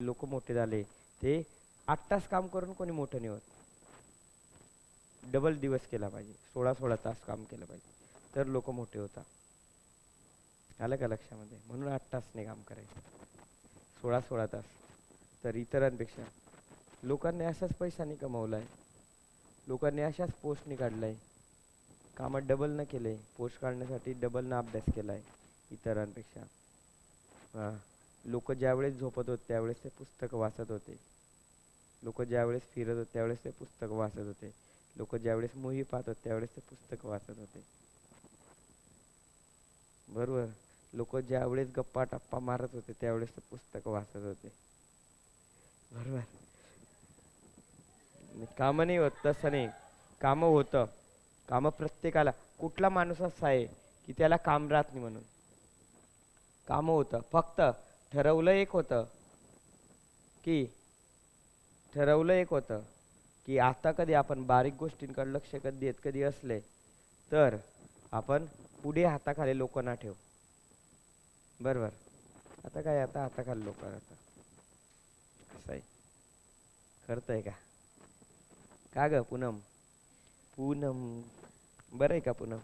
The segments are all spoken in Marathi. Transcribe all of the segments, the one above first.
लोक मोठे झाले ते 8 तास काम करून कोणी मोठं नाही होत. डबल दिवस केला पाहिजे, 16-16 तास काम केलं पाहिजे तर लोक मोठे होतात. आलं का लक्षामध्ये? म्हणून 8 तास काम करायचं, 16-16 तास. तर इतरांपेक्षा लोकांनी असाच पैसा नाही कमवलाय, लोकांनी अशाच पोस्ट नाही काढलाय, कामात डबल न केले, पोस्ट काढण्यासाठी डबल न अभ्यास केलाय इतरांपेक्षा. हां, लोक ज्यावेळेस झोपत होते त्यावेळेस ते पुस्तक वाचत होते, लोक ज्यावेळेस फिरत होते त्यावेळेस ते पुस्तक वाचत होते, लोक ज्यावेळेस मूवी पाहत होते त्यावेळेस ते पुस्तक वाचत होते. बरोबर. लोक ज्यावेळेस गप्पा टप्पा मारत होते त्यावेळेस ते पुस्तक वाचत होते. बरोबर. काम नाही होत तसं नाही, काम होतं. काम प्रत्येकाला, कुठला माणूस असा आहे की त्याला काम राहत नाही म्हणून? काम होतं, फक्त ठरवलं एक होतं की ठरवलं एक होतं की आता कधी आपण बारीक गोष्टींकडे लक्ष कधी देत कधी असले तर आपण पुढे हाताखाली लोक ना ठेवू. बरोबर. आता काय, आता हाताखाली लोक राहतात, असं आहे. करतंय का ग पूनम? पूनम बरं आहे का पूनम?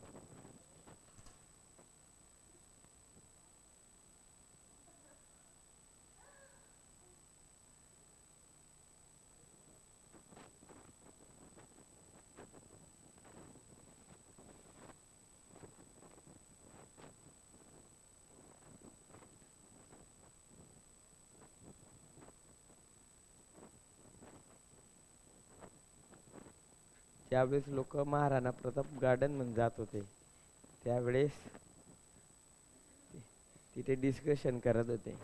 त्यावेळेस लोक महाराणा प्रताप गार्डन मध्ये जात होते त्यावेळेस तिथे डिस्कशन करत होते.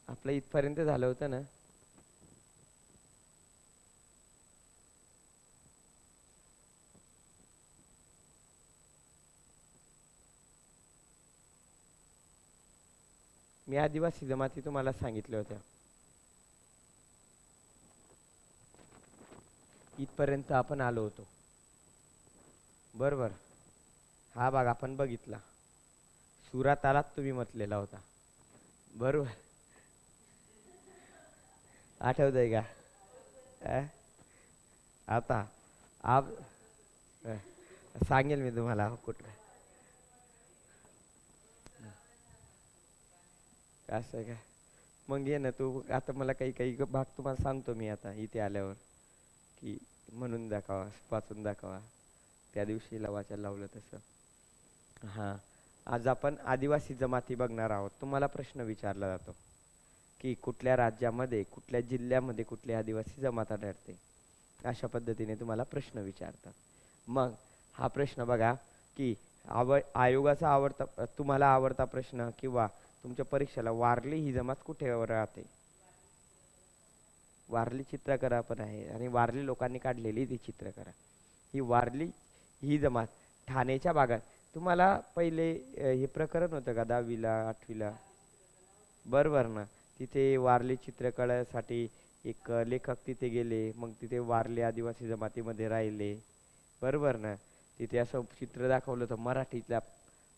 आपलं इथपर्यंत झालं होतं ना. मी आदिवासी जमाती तुम्हाला सांगितल्या होत्या, इथपर्यंत आपण आलो होतो. बरोबर. हा भाग आपण बघितला, सुरात आलात तुम्ही म्हटलेला होता. बरोबर. आठवतंय का? अं? आता आप अं, सांगेल मी तुम्हाला कुठं. असं आहे का? मग ये ना तू, आता मला काही काही भाग तुम्हाला सांगतो मी आता इथे आल्यावर, की म्हणून दाखवा, वाचून दाखवा, त्या दिवशीला वाचायला लावलं तसं. हां, आज आपण आदिवासी जमाती बघणार आहोत. तुम्हाला प्रश्न विचारला जातो की कुठल्या राज्यामध्ये, कुठल्या जिल्ह्यामध्ये कुठली आदिवासी जमात आढळते, अशा पद्धतीने तुम्हाला प्रश्न विचारतात. मग हा प्रश्न बघा की आयोगाचा आवडता, तुम्हाला आवडता प्रश्न किंवा तुमच्या परीक्षेला, वारली ही जमात कुठे राहते? वारली चित्रकला पण आहे आणि वारली लोकांनी काढलेली ती चित्रकला. ही वारली ही जमात ठाण्याच्या भागात. तुम्हाला पहिले हे प्रकरण होतं का 10वीला 8वीला? बरोबर ना. तिथे वारली चित्रकलेसाठी एक लेखक तिथे गेले, मग तिथे वारली आदिवासी जमातीमध्ये राहिले. बरोबर ना. तिथे असं चित्र दाखवलं होतं मराठीतल्या,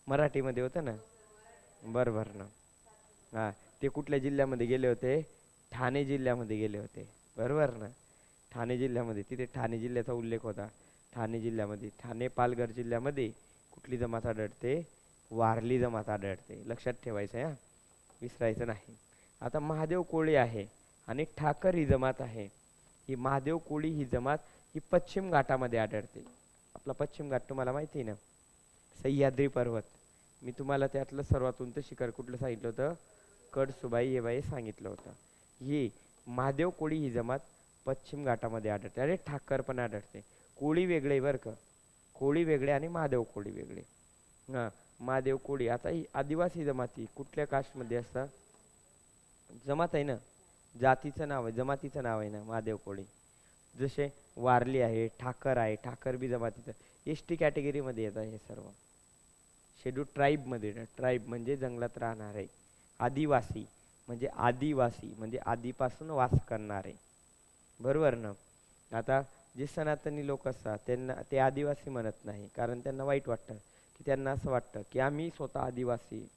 मराठीमध्ये होतं ना. बरोबर ना. हां, ते कुठल्या जिल्ह्यामध्ये गेले होते? ठाणे जिल्ह्यामध्ये गेले होते. बरोबर ना. ठाणे जिल्ह्यामध्ये, तिथे ठाणे जिल्ह्याचा उल्लेख होता. ठाणे जिल्ह्यामध्ये, ठाणे पालघर जिल्ह्यामध्ये कुठली जमात आढळते? वारली जमात आढळते. लक्षात ठेवायचं आहे, विसरायचं नाही. आता महादेव कोळी आहे आणि ठाकर ही जमात आहे. ही महादेव कोळी ही जमात ही पश्चिम घाटामध्ये आढळते. आपला पश्चिम घाट तुम्हाला माहिती आहे ना, सह्याद्री पर्वत. मी तुम्हाला त्यातलं सर्वात उंच शिखर कुठलं सांगितलं होतं? कडसुबाई हे बाई सांगितलं होतं. ही महादेव कोळी ही जमात पश्चिम घाटामध्ये आढळते. अरे ठाकर पण आढळते. कोळी वेगळे बरं का, कोळी वेगळे आणि महादेव कोळी वेगळे. हां, महादेव कोळी. आता ही आदिवासी जमाती कुठल्या कास्टमध्ये असतात? जमात आहे ना, जातीचं नाव आहे, जमातीचं नाव आहे ना महादेव कोळी. जसे वारली आहे, ठाकर आहे, ठाकर बी जमातीचं. एस टी कॅटेगरीमध्ये येतात हे सर्व. शेड्यूल ट्राईबमध्ये, ट्राईब म्हणजे जंगलात राहणारे. आदिवासी म्हणजे आदिवासी म्हणजे आधीपासून वास करणारे. बरोबर ना. आता जे सनातनी लोक असतात त्यांना ते आदिवासी म्हणत नाही, कारण त्यांना वाईट वाटतं, की त्यांना असं वाटतं की आम्ही स्वतः आदिवासी.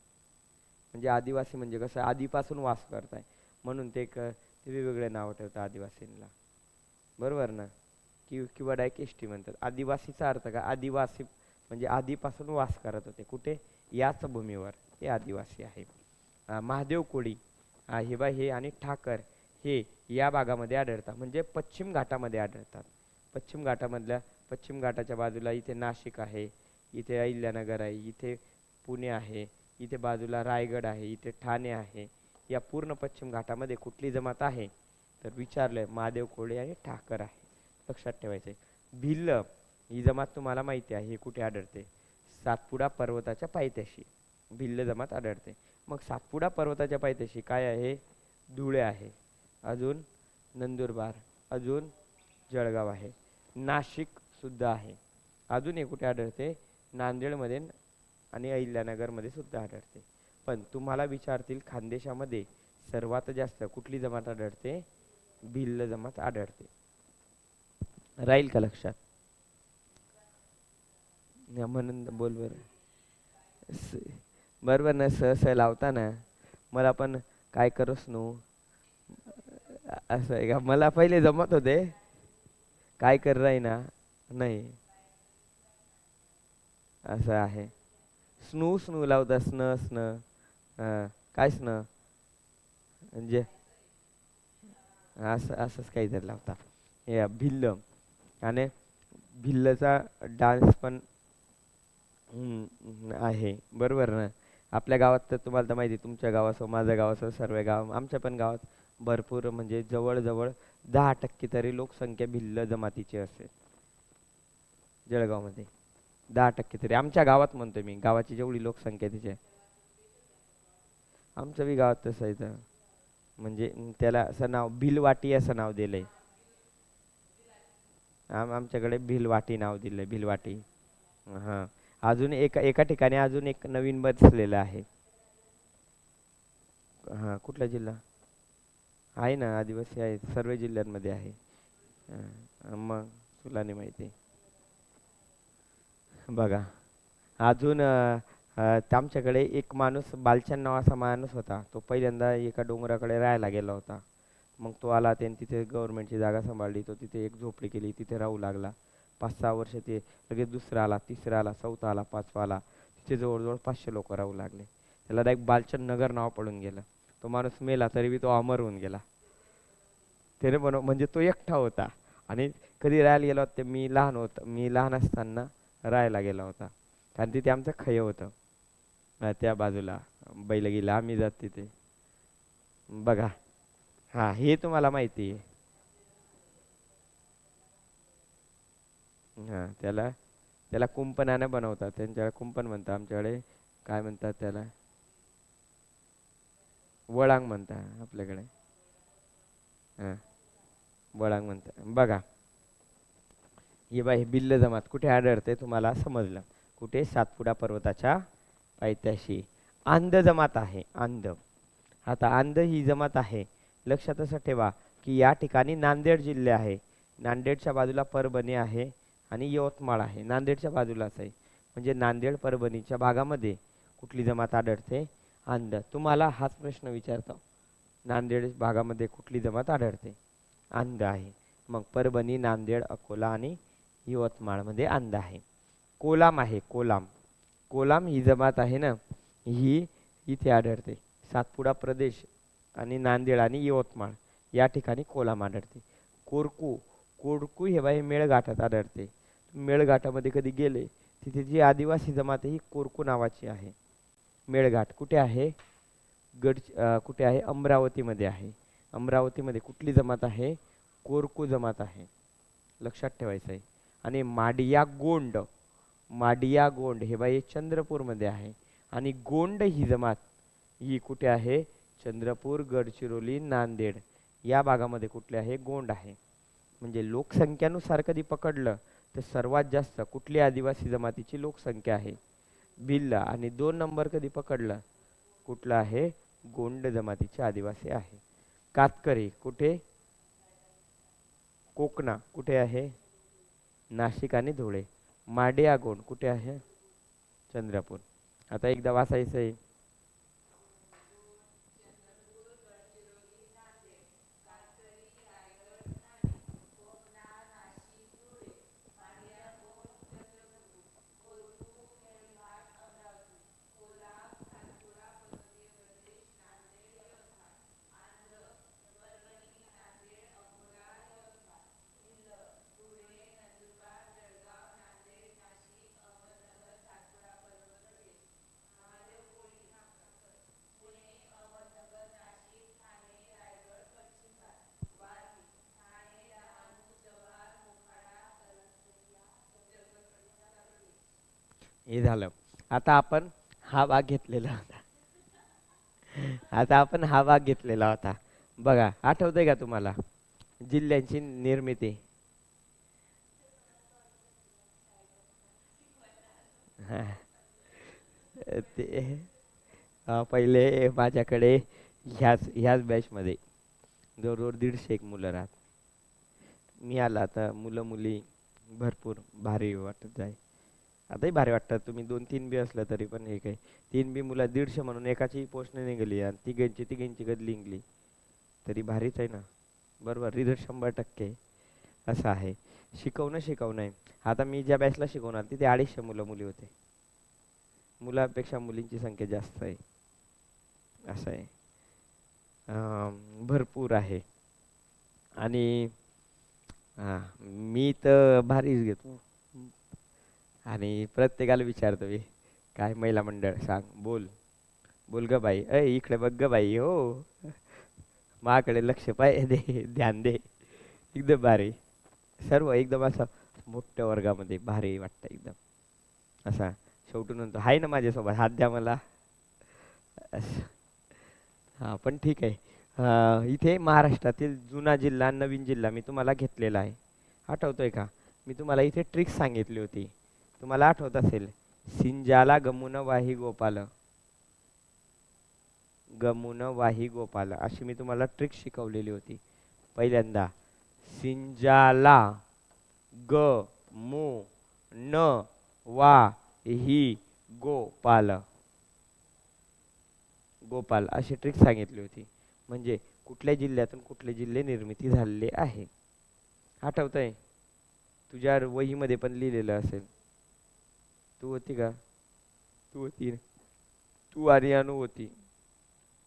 म्हणजे आदिवासी म्हणजे कसं आधीपासून वास करताय, म्हणून ते वेगवेगळे नाव ठेवतात आदिवासींना. बरोबर ना? किंवा डायरेक्ट एस टी म्हणतात. आदिवासीचा अर्थ काय? आदिवासी म्हणजे आधीपासून वास करत होते. कुठे? याच भूमीवर हे आदिवासी आहे. महादेव कोळी हे बा हे आणि ठाकर हे या भागामध्ये आढळतात, म्हणजे पश्चिम घाटामध्ये आढळतात. पश्चिम घाटाच्या बाजूला इथे नाशिक आहे, इथे अहिल्यानगर आहे, इथे पुणे आहे, इथे बाजूला रायगड आहे, इथे ठाणे आहे. या पूर्ण पश्चिम घाटामध्ये कुठली जमात आहे तर विचारलंय महादेव कोळी आणि ठाकर आहे. लक्षात ठेवायचे. भिल्ल ही जमात तुम्हाला माहिती आहे, हे कुठे आढळते? सातपुडा पर्वताच्या पायथ्याशी भिल्ल जमात आढळते. मग सातपुडा पर्वताच्या पायथ्याशी काय आहे? धुळे आहे, अजून नंदुरबार, अजून जळगाव आहे, नाशिक सुद्धा आहे. अजून हे कुठे आढळते? नांदेडमध्ये आणि अहिल्यानगरमध्ये सुद्धा आढळते. पण तुम्हाला विचारतील खानदेशामध्ये सर्वात जास्त कुठली जमात आढळते? भिल्ल जमात आढळते. राहील का लक्षात? म्हणून बोल बरं. बरोबर ना? लावता ना. मला पण काय करूस नू. असं आहे का? मला पहिले जमत होते, काय कर राही ना. नाही, असं आहे. स्नू स्नू लावता. स्न स्न काय स्न म्हणजे असं असंच काहीतरी लावता. हे भिल्ल आणि भिल्लचा डान्स पण आहे. बरोबर ना? आपल्या गावात तर तुम्हाला तर माहिती, तुमच्या गावासह माझ्या गावासह सर्व गाव, आमच्या पण गावात भरपूर म्हणजे जवळजवळ 10% तरी लोकसंख्या भिल्ल जमातीची असेल जळगावमध्ये. 10% तरी आमच्या गावात, म्हणतो मी, गावाची जेवढी लोकसंख्या आहे तिची. आमच्या बी गावात तसं आहे तर. म्हणजे त्याला असं नाव भिलवाटी असं नाव दिलंय. आमच्याकडे भिलवाटी नाव दिलंय, भिलवाटी. हां. अजून एका ठिकाणी अजून एक नवीन बसलेलं आहे. हां, कुठला जिल्हा आहे ना? आदिवासी आहेत, सर्व जिल्ह्यांमध्ये आहे. मग तुला नाही माहिती? बघा, अजून आमच्याकडे एक माणूस, बालचंद नावाचा माणूस होता. तो पहिल्यांदा एका डोंगराकडे राहायला गेला होता. मग तो आला, त्याने तिथे गव्हर्नमेंटची जागा सांभाळली. तो तिथे एक झोपडी केली, तिथे राहू लागला. 5-6 वर्ष ते. लगेच दुसरा आला, तिसरा आला, चौथा आला, पाचवा आला. तिथे जवळजवळ 500 लोक राहू लागले. त्याला डायरेक्ट बालचंद नगर नाव पडून गेलं. तो माणूस मेला तरी बी तो अमर होऊन गेला. त्याने म्हणजे तो एकटा होता. आणि कधी राहायला गेला होता ते, मी लहान असताना राहायला गेला होता. कारण तिथे आमचं खय होतं. त्या बाजूला बैलगीला आम्ही जात तिथे. बघा, हा हे तुम्हाला माहिती आहे. हा, त्याला त्याला कुंपणानं बनवतात. त्यांच्याकडे कुंपण म्हणतात, आमच्याकडे काय म्हणतात त्याला? वळांग म्हणतात आपल्याकडे. हा, वळांग म्हणतात. बघा, हे बाई भिल्ल जमात कुठे आढळते तुम्हाला समजलं. कुठे? सातपुडा पर्वताच्या पायथ्याशी. अंध जमात आहे, अंध. आता अंध ही जमात आहे, लक्षात असं ठेवा की या ठिकाणी नांदेड जिल्हे आहे. नांदेडच्या बाजूला परभणी आहे आणि यवतमाळ आहे. नांदेडच्या बाजूलाच आहे. म्हणजे नांदेड परभणीच्या भागामध्ये कुठली जमात आढळते? अंध. तुम्हाला हाच प्रश्न विचारतो, नांदेड भागामध्ये कुठली जमात आढळते? अंध आहे. मग परभणी, नांदेड, अकोला आणि यवतमाळमध्ये अंध आहे. कोलाम आहे, कोलाम. कोलाम ही जमात आहे ना, ही इथे आढळते. सातपुडा प्रदेश आणि नांदेड आणि यवतमाळ या ठिकाणी कोलाम आढळते. कोरकू, कोरकू हे बाई मेळघाटात आढळते. मेळघाटामध्ये कधी गेले, तिथे जी आदिवासी जमात आहे ही कोरकू नावाची आहे. मेळघाट कुठे आहे? कुठे आहे? अमरावतीमध्ये आहे. अमरावतीमध्ये कुठली जमात आहे? कोरकू जमात आहे. लक्षात ठेवायचं आहे. आणि माडिया गोंड हे बाई चंद्रपूरमध्ये आहे. आणि गोंड ही जमात ही कुठे आहे? चंद्रपूर, गडचिरोली, नांदेड या भागामध्ये कुठले आहे? गोंड आहे. म्हणजे लोकसंख्यानुसार कधी पकडलं तर सर्वात जास्त कुठली आदिवासी जमातीची लोकसंख्या आहे? भिल्ल. आणि 2 नंबर कधी पकडलं, कुठला आहे? गोंड जमातीचे आदिवासी आहे. कातकरी कुठे? कोकणा कुठे आहे? नाशिक आणि धुळे. माडिया गोंड कुठे आहे? चंद्रपूर. आता एकदा वाचायचं आहे. हे झालं. आता आपण हा भाग घेतलेला होता. आता आपण हा भाग घेतलेला होता. बघा, आठवतंय का तुम्हाला जिल्ह्यांची निर्मिती? हा, ते पहिले माझ्याकडे ह्याच बॅचमध्ये जवळजवळ 150 मुलं राहत. मी आला आता मुलं मुली भरपूर भारी वाटत जाय. आताही भारी वाटतात. तुम्ही 2-3 बी असलं तरी पण हे काही 3 बी मुलं 150 म्हणून एकाची पोस्ट नाही निघाली आणि तिघांची तिघांची गदली निघली तरी भारीच आहे ना. बरोबर, रिझल्ट 100% असं आहे. शिकवणं आहे. आता मी ज्या बॅचला शिकवणार तिथे 250 मुलं मुली होते. मुलापेक्षा मुलींची संख्या जास्त आहे. असं आहे. भरपूर आहे. आणि मी तर भारीच घेतो आणि प्रत्येकाला विचारतो मी, काय महिला मंडळ सांग, बोल बोल ग बाई, इकडे बघ ग बाई, हो माकडे लक्ष पाय दे, ध्यान दे. एकदम भारी. सर्व एकदम असं मोठ्या वर्गामध्ये भारी वाटतं एकदम. असा शेवटून म्हणतो, आहे ना माझ्यासोबत, हात द्या मला. असं. हा पण ठीक आहे. इथे महाराष्ट्रातील जुना जिल्हा नवीन जिल्हा मी तुम्हाला घेतलेला आहे. आठवतोय का? मी तुम्हाला इथे ट्रिक्स सांगितली होती. तुम्हाला आठवत असेल, सिंजाला गमुन वाही गोपाल, गमुन वाही गोपाल अशी मी तुम्हाला ट्रिक शिकवलेली होती. पहिल्यांदा सिंजाला ग मु न वा ही गोपाल, गोपाल अशी ट्रिक सांगितली होती. म्हणजे कुठल्या जिल्ह्यातून कुठले जिल्हे निर्मिती झालेले आहे. आठवतंय? तुझ्या वहीमध्ये पण लिहिलेलं असेल. तू होती का? तू होती. तू आणि अनु होती.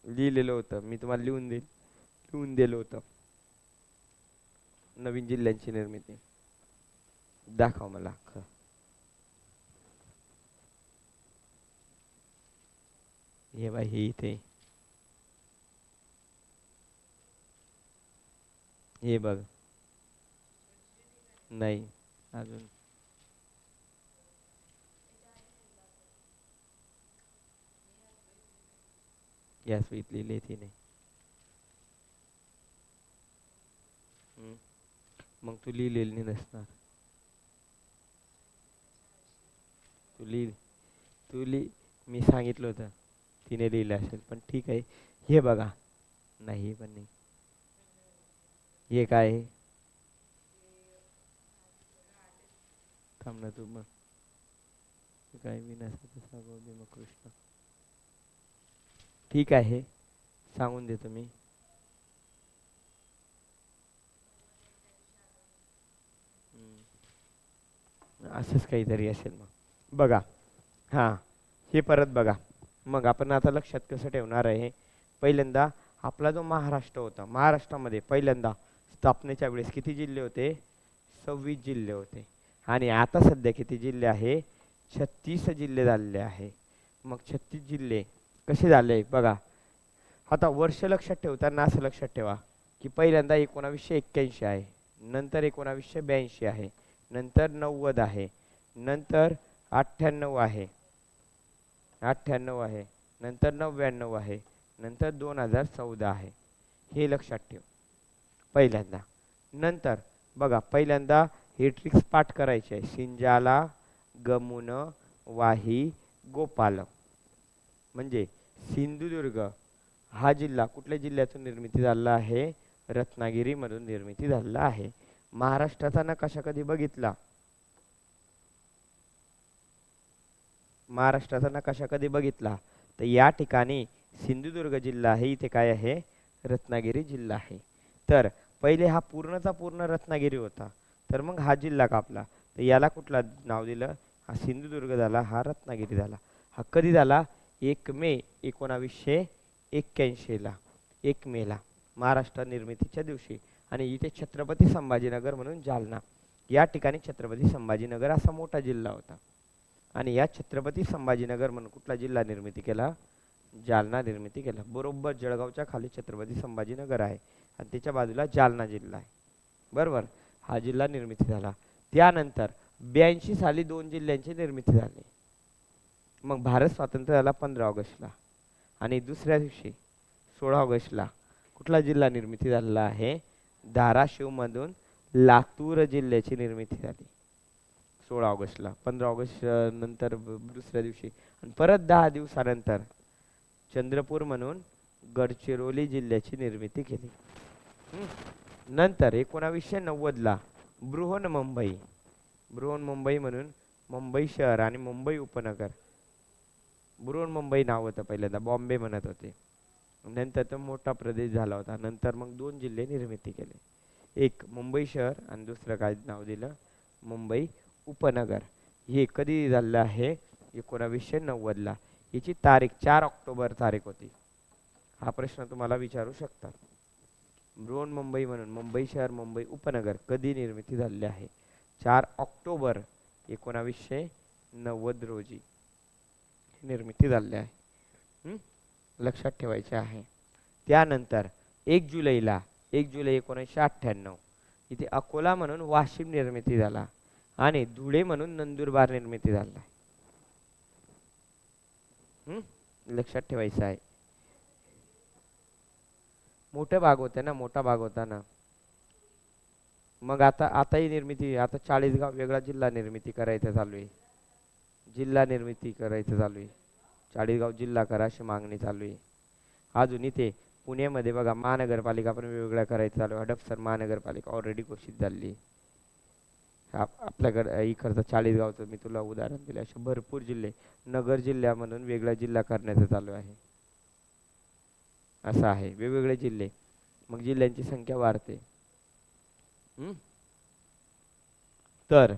लिहिलेलं होतं. मी तुम्हाला लिहून दिलं होतं. नवीन जिल्ह्यांची निर्मिती. दाखव मला. हे बाई, हे इथे, हे बघ. नाही अजून. गॅस वीत लिहिले तिने. हम्म. मग तू लिहिलेली नसणार. तू लिहि तू लिहि मी सांगितलं होतं. तिने लिहिलं असेल पण ठीक आहे. हे बघा. नाही हे पण नाही. हे काय आहे? थांब ना तू मग. काय विनाशाचा सागर भीम कृष्ण. ठीक आहे, सांगून देतो मी. असंच काहीतरी असेल मग. बघा. हां, हे परत बघा. मग आपण आता लक्षात कसं ठेवणार आहे? पहिल्यांदा आपला जो महाराष्ट्र होता, महाराष्ट्रामध्ये पहिल्यांदा स्थापनेच्या वेळेस किती जिल्हे होते? 26 जिल्हे होते. आणि आता सध्या किती जिल्हे आहे? 36 जिल्हे झालेले आहे. मग 36 जिल्हे कसे झाले बघा. आता वर्ष लक्षात ठेवताना असं लक्षात ठेवा की पहिल्यांदा 1981 आहे, नंतर 1982 आहे, नंतर 90 आहे, नंतर 98 आहे, 98 आहे, नंतर 99 आहे, नंतर 2014 आहे. हे लक्षात ठेव पहिल्यांदा. नंतर बघा, पहिल्यांदा हे ट्रिक्स पाठ करायचे आहे. सिंजाला गमुन वाही गोपाल. म्हणजे सिंधुदुर्ग हा जिल्हा कुठल्या जिल्ह्यातून निर्मिती झालेला आहे? रत्नागिरीमधून निर्मिती झालेला आहे. महाराष्ट्राचा नकाशा कधी बघितला? महाराष्ट्राचा नकाशा कधी बघितला तर या ठिकाणी सिंधुदुर्ग जिल्हा आहे, इथे काय आहे? रत्नागिरी जिल्हा आहे. तर पहिले हा पूर्णचा पूर्ण रत्नागिरी होता, तर मग हा जिल्हा कापला तर याला कुठला नाव दिलं? हा सिंधुदुर्ग झाला, हा रत्नागिरी झाला. हा कधी झाला? 1 मे 1981ला, 1 मेला, महाराष्ट्र निर्मितीच्या दिवशी. आणि इथे छत्रपती संभाजीनगर म्हणून जालना, या ठिकाणी छत्रपती संभाजीनगर असा मोठा जिल्हा होता. आणि या छत्रपती संभाजीनगर म्हणून कुठला जिल्हा निर्मिती केला? जालना निर्मिती केला. बरोबर जळगावच्या खाली छत्रपती संभाजीनगर आहे आणि त्याच्या बाजूला जालना जिल्हा आहे. बरोबर, हा जिल्हा निर्मिती झाला. त्यानंतर 82 साली 2 जिल्ह्यांची निर्मिती झाली. मग भारत स्वातंत्र्य झाला 15 ऑगस्टला. आणि दुसऱ्या दिवशी 16 ऑगस्टला कुठला जिल्हा निर्मिती झालेला आहे? धाराशिवमधून लातूर जिल्ह्याची निर्मिती झाली 16 ऑगस्टला. 15 ऑगस्ट नंतर दुसऱ्या दिवशी आणि परत 10 दिवसानंतर चंद्रपूर म्हणून गडचिरोली जिल्ह्याची निर्मिती केली. हं. नंतर 1990ला बृहन्मुंबई बृहन्मुंबई म्हणून मुंबई शहर आणि मुंबई उपनगर. बृहन्मुंबई नाव होतं पहिल्यांदा, बॉम्बे म्हणत होते. नंतर तो मोठा प्रदेश झाला होता. नंतर मग 2 जिल्हे निर्मिती केले, एक मुंबई शहर आणि दुसरं काय नाव दिलं? मुंबई उपनगर. हे कधी झालं आहे? 1990ला. याची तारीख 4 ऑक्टोबर तारीख होती. हा प्रश्न तुम्हाला विचारू शकतात. बृहन्मुंबई म्हणून मुंबई शहर मुंबई उपनगर कधी निर्मिती झालेली आहे? 4 ऑक्टोबर 1990 रोजी निर्मिती झालेली आहे. लक्षात ठेवायचे आहे. त्यानंतर 1 जुलैला 1 जुलै 1998 इथे अकोला म्हणून वाशिम निर्मिती झाला आणि धुळे म्हणून नंदुरबार निर्मिती झाला. लक्षात ठेवायचं आहे. मोठा भाग होता ना, मोठा भाग होता ना. मग आताही निर्मिती, आता 40गाव वेगळा जिल्हा निर्मिती करायचं चालू आहे. जिल्हा निर्मिती करायचं चालू आहे. 40गाव जिल्हा करा अशी मागणी चालू आहे. अजून इथे पुण्यामध्ये बघा महानगरपालिका पण वेगवेगळ्या करायचं चालू आहे. हडपसर महानगरपालिका ऑलरेडी घोषित झाली आहे. आपल्याकडे इकडचं 40गावचं मी तुला उदाहरण दिलं. असे भरपूर जिल्हे, नगर जिल्हा म्हणून वेगळा जिल्हा करण्याचं चालू आहे. असं आहे, वेगवेगळे जिल्हे. मग जिल्ह्यांची संख्या वाढते. तर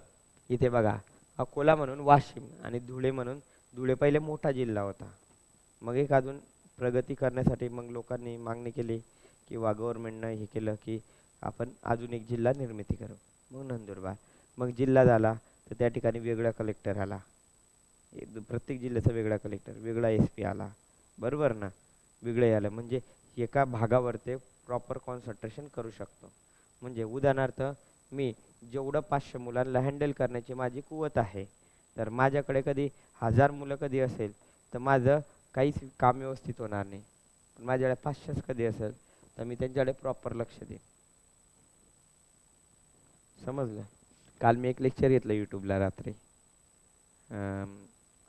इथे बघा अकोला म्हणून वाशिम आणि धुळे म्हणून, धुळे पहिले मोठा जिल्हा होता. मग एक अजून प्रगती करण्यासाठी मग लोकांनी मागणी केली किंवा गव्हर्नमेंटनं हे केलं की आपण अजून एक जिल्हा निर्मिती करू. मग नंदुरबार. मग जिल्हा झाला तर त्या ठिकाणी वेगळा कलेक्टर आला. प्रत्येक जिल्ह्याचा वेगळा कलेक्टर, वेगळा SP आला. बरोबर ना? वेगळे आलं म्हणजे एका भागावर ते प्रॉपर कॉन्सन्ट्रेशन करू शकतो. म्हणजे उदाहरणार्थ मी जेवढं 500 मुलांना हँडल करण्याची माझी कुवत आहे, तर माझ्याकडे कधी 1000 मुलं कधी असेल तर माझं काहीच काम व्यवस्थित होणार नाही. पण माझ्याकडे 500च कधी असेल तर मी त्यांच्याकडे प्रॉपर लक्ष देईन. समजलं? काल मी एक लेक्चर घेतलं यूट्यूबला रात्री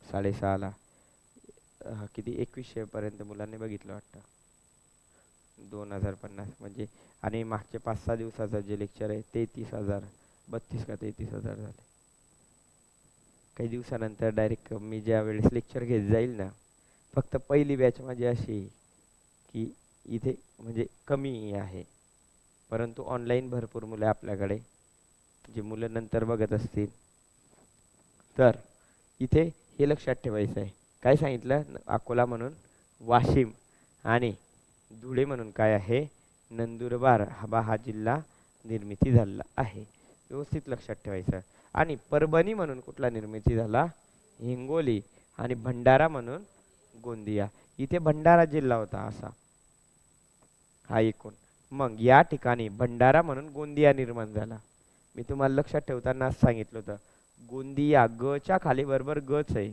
6:30ला. किती 2100पर्यंत मुलांनी बघितलं वाटतं. 2050 म्हणजे. आणि मागचे 5-6 दिवसाचं जे लेक्चर आहे 33,000, 32 का 33,000 झाले. काही दिवसानंतर डायरेक्ट मी ज्या वेळेस लेक्चर घेत जाईल ना, फक्त पहिली बॅच माझी अशी की इथे म्हणजे कमी आहे, परंतु ऑनलाईन भरपूर मुलं आपल्याकडे, जे मुलं नंतर बघत असतील. तर इथे हे लक्षात ठेवायचं आहे. काय सांगितलं? अकोला म्हणून वाशिम आणि धुळे म्हणून काय आहे? नंदुरबार हा जिल्हा निर्मिती झाला आहे. व्यवस्थित लक्षात ठेवायचं. आणि परभणी म्हणून कुठला निर्मिती झाला? हिंगोली. आणि भंडारा म्हणून गोंदिया. इथे भंडारा जिल्हा होता असा हा एकूण. मग या ठिकाणी भंडारा म्हणून गोंदिया निर्माण झाला. मी तुम्हाला लक्षात ठेवताना सांगितलं होतं, गोंदिया गच्या खाली बरोबर गच आहे,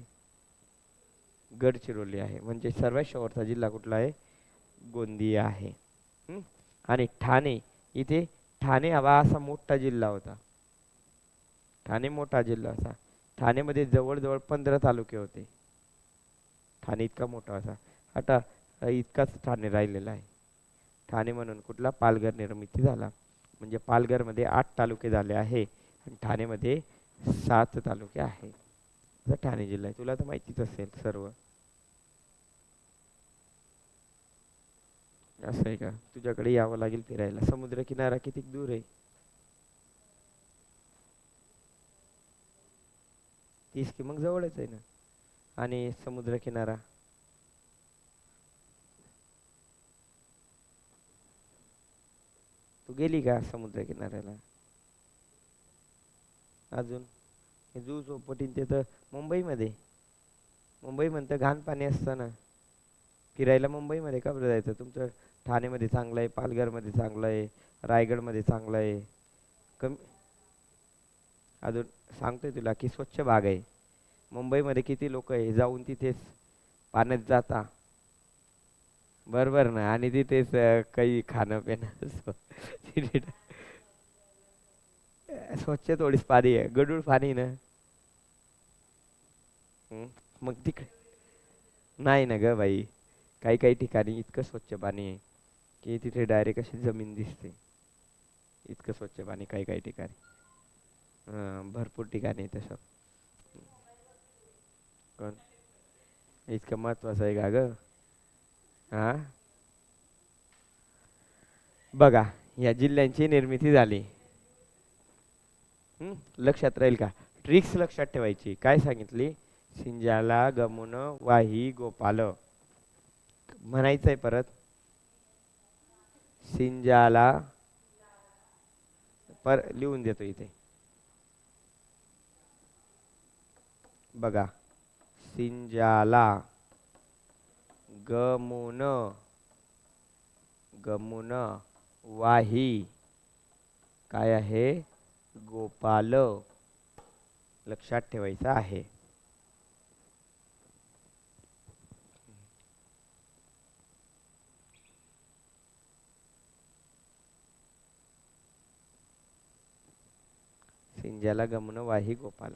गडचिरोली आहे. म्हणजे सर्वात शेवटचा जिल्हा कुठला आहे? गोंदिया आहे. आणि ठाणे, इथे ठाणे हा असा मोठा जिल्हा होता. ठाणे मोठा जिल्हा असा. ठाणेमध्ये जवळजवळ 15 तालुके होते. ठाणे इतका मोठा होता. आता इतकाच ठाणे राहिलेला आहे. ठाणे म्हणून कुठला? पालघर निर्मिती झाला. म्हणजे पालघरमध्ये 8 तालुके झाले आहे आणि ठाणेमध्ये 7 तालुके आहे. ठाणे जिल्हा आहे. तुला तर माहितीच असेल सर्व. असं आहे का? तुझ्याकडे यावं लागेल फिरायला. समुद्रकिनारा किती दूर आहे? 30 की. मग जवळच आहे ना. आणि समुद्रकिनारा तू गेली का समुद्रकिनाऱ्याला? अजून जू चौपाटी ते तर मुंबईमध्ये. मुंबई म्हणतं घाण पाणी असतं ना. फिरायला मुंबईमध्ये का बरं जायचं? तुमचं ठाणेमध्ये चांगलं आहे, पालघरमध्ये चांगलं आहे, रायगडमध्ये चांगलं आहे. कमी. अजून सांगतोय तुला की स्वच्छ भाग आहे. मुंबईमध्ये किती लोक आहे जाऊन तिथेच पाण्यात जाता, बरोबर ना, आणि तिथेच काही खाणं पिणं तिथे स्वच्छ थोडीच पाणी आहे, गढूळ पाणी ना. हं. मग तिकडे नाही ना ग बाई, काही काही ठिकाणी इतकं स्वच्छ पाणी आहे की तिथे डायरेक्ट अशी जमीन दिसते. इतकं स्वच्छ पाणी काही काही ठिकाणी. भरपूर ठिकाणी आहे तसं. पण इतकं महत्वाचं आहे का ग? हा, बघा, या जिल्ह्यांची निर्मिती झाली. लक्षात राहील का? ट्रिक्स लक्षात ठेवायची. काय सांगितली? सिंजाला गमुन वाही गोपाल. म्हणायचंय परत. सिंजाला, लिहून देतो इथे. बघा, सिंजाला गमुन गमुन वाही काय आहे? गोपाल. लक्षात ठेवायचं आहे. सिंजाला गमन वाही गोपाल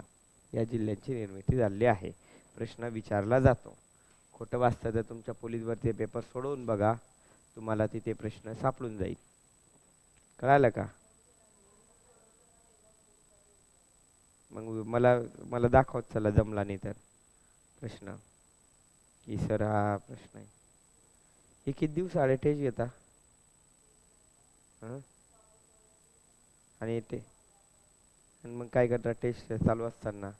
या जिल्ह्यांची निर्मिती झाली आहे. प्रश्न विचारला जातो. खोटं वाचतं तर तुमच्या पोलीस भरती पेपर सोडवून बघा, तुम्हाला तिथे प्रश्न सापडून जाईल. कळालं का? मग मला मला दाखवत चला जमला नाही तर प्रश्न, की सर हा प्रश्न आहे. हे किती दिवस आले टेस्ट घेता? हं? आणि ते आणि मग काय करता टेस्ट चालू असताना?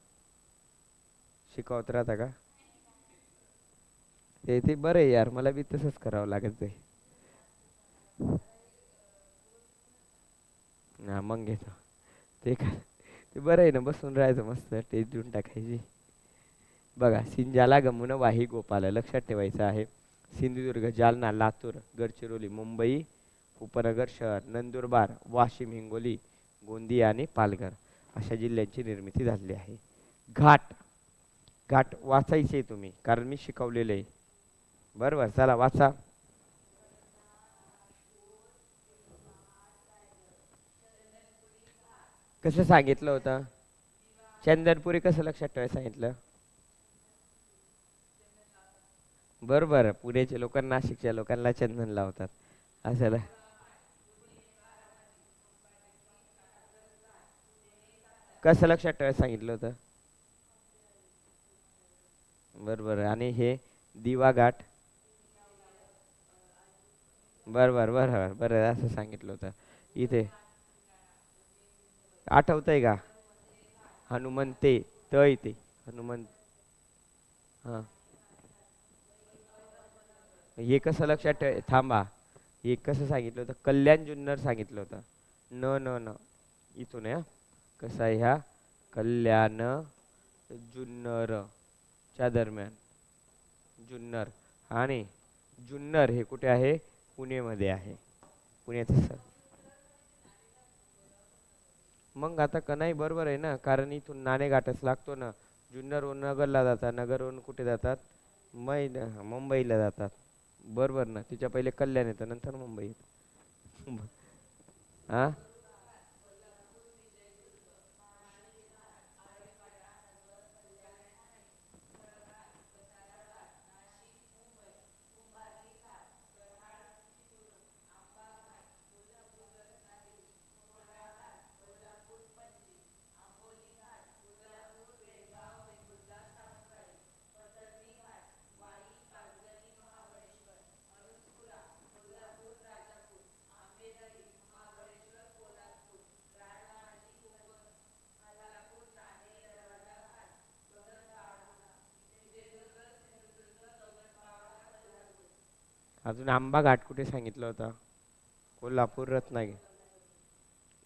शिकवत राहता का? ते बरं आहे यार, मला बी तसंच करावं लागत आहे. हा, मग घेतो. ते का, ते बरं आहे ना, बसून राहायचं मस्त टेस्ट देऊन टाकायची. बघा, सिंजाला गमुन वाही गोपाल लक्षात ठेवायचं आहे. सिंधुदुर्ग, जालना, लातूर, गडचिरोली, मुंबई उपनगर शहर, नंदुरबार, वाशिम, हिंगोली, गोंदिया आणि पालघर अशा जिल्ह्यांची निर्मिती झालेली आहे. घाट, घाट वाचायचे तुम्ही कारण मी शिकवलेलं आहे. बरोबर, चला वाचा. कसं सांगितलं होतं? चंदनपुरी कसं लक्षात ठेवायला सांगितलं? बरोबर, पुण्याच्या लोक नाशिकच्या लोकांना चंदन लावतात. असं कसं लक्षात ठेवायला सांगितलं होतं? बरोबर, आणि हे दिवा घाट. बरोबर बरोबर बरं, असं सांगितलं होतं. इथे आठवतंय का? हनुमंते, तळ इथे हनुमंत. हां, हे कसं लक्षात थांबा. हे कसं सांगितलं होतं? कल्याण जुन्नर सांगितलं होतं. न न न इथून आहे, कसं आहे ह्या? कल्याण जुन्नर च्या दरम्यान. जुन्नर आणि जुन्नर हे कुठे आहे? पुणेमध्ये आहे. पुण्याचं सर. मग आता का नाही, बरोबर आहे ना, कारण इथून नाणेघाटच लागतो ना. जुन्नरहून नगरला जातात, नगरहून कुठे जातात? मुंबईला जातात. बरोबर ना, तिच्या पहिले कल्याण येतं नंतर मुंबई येतं. हा, अजून आंबा घाट कुठे सांगितलं होतं? कोल्हापूर, रत्नागिरी.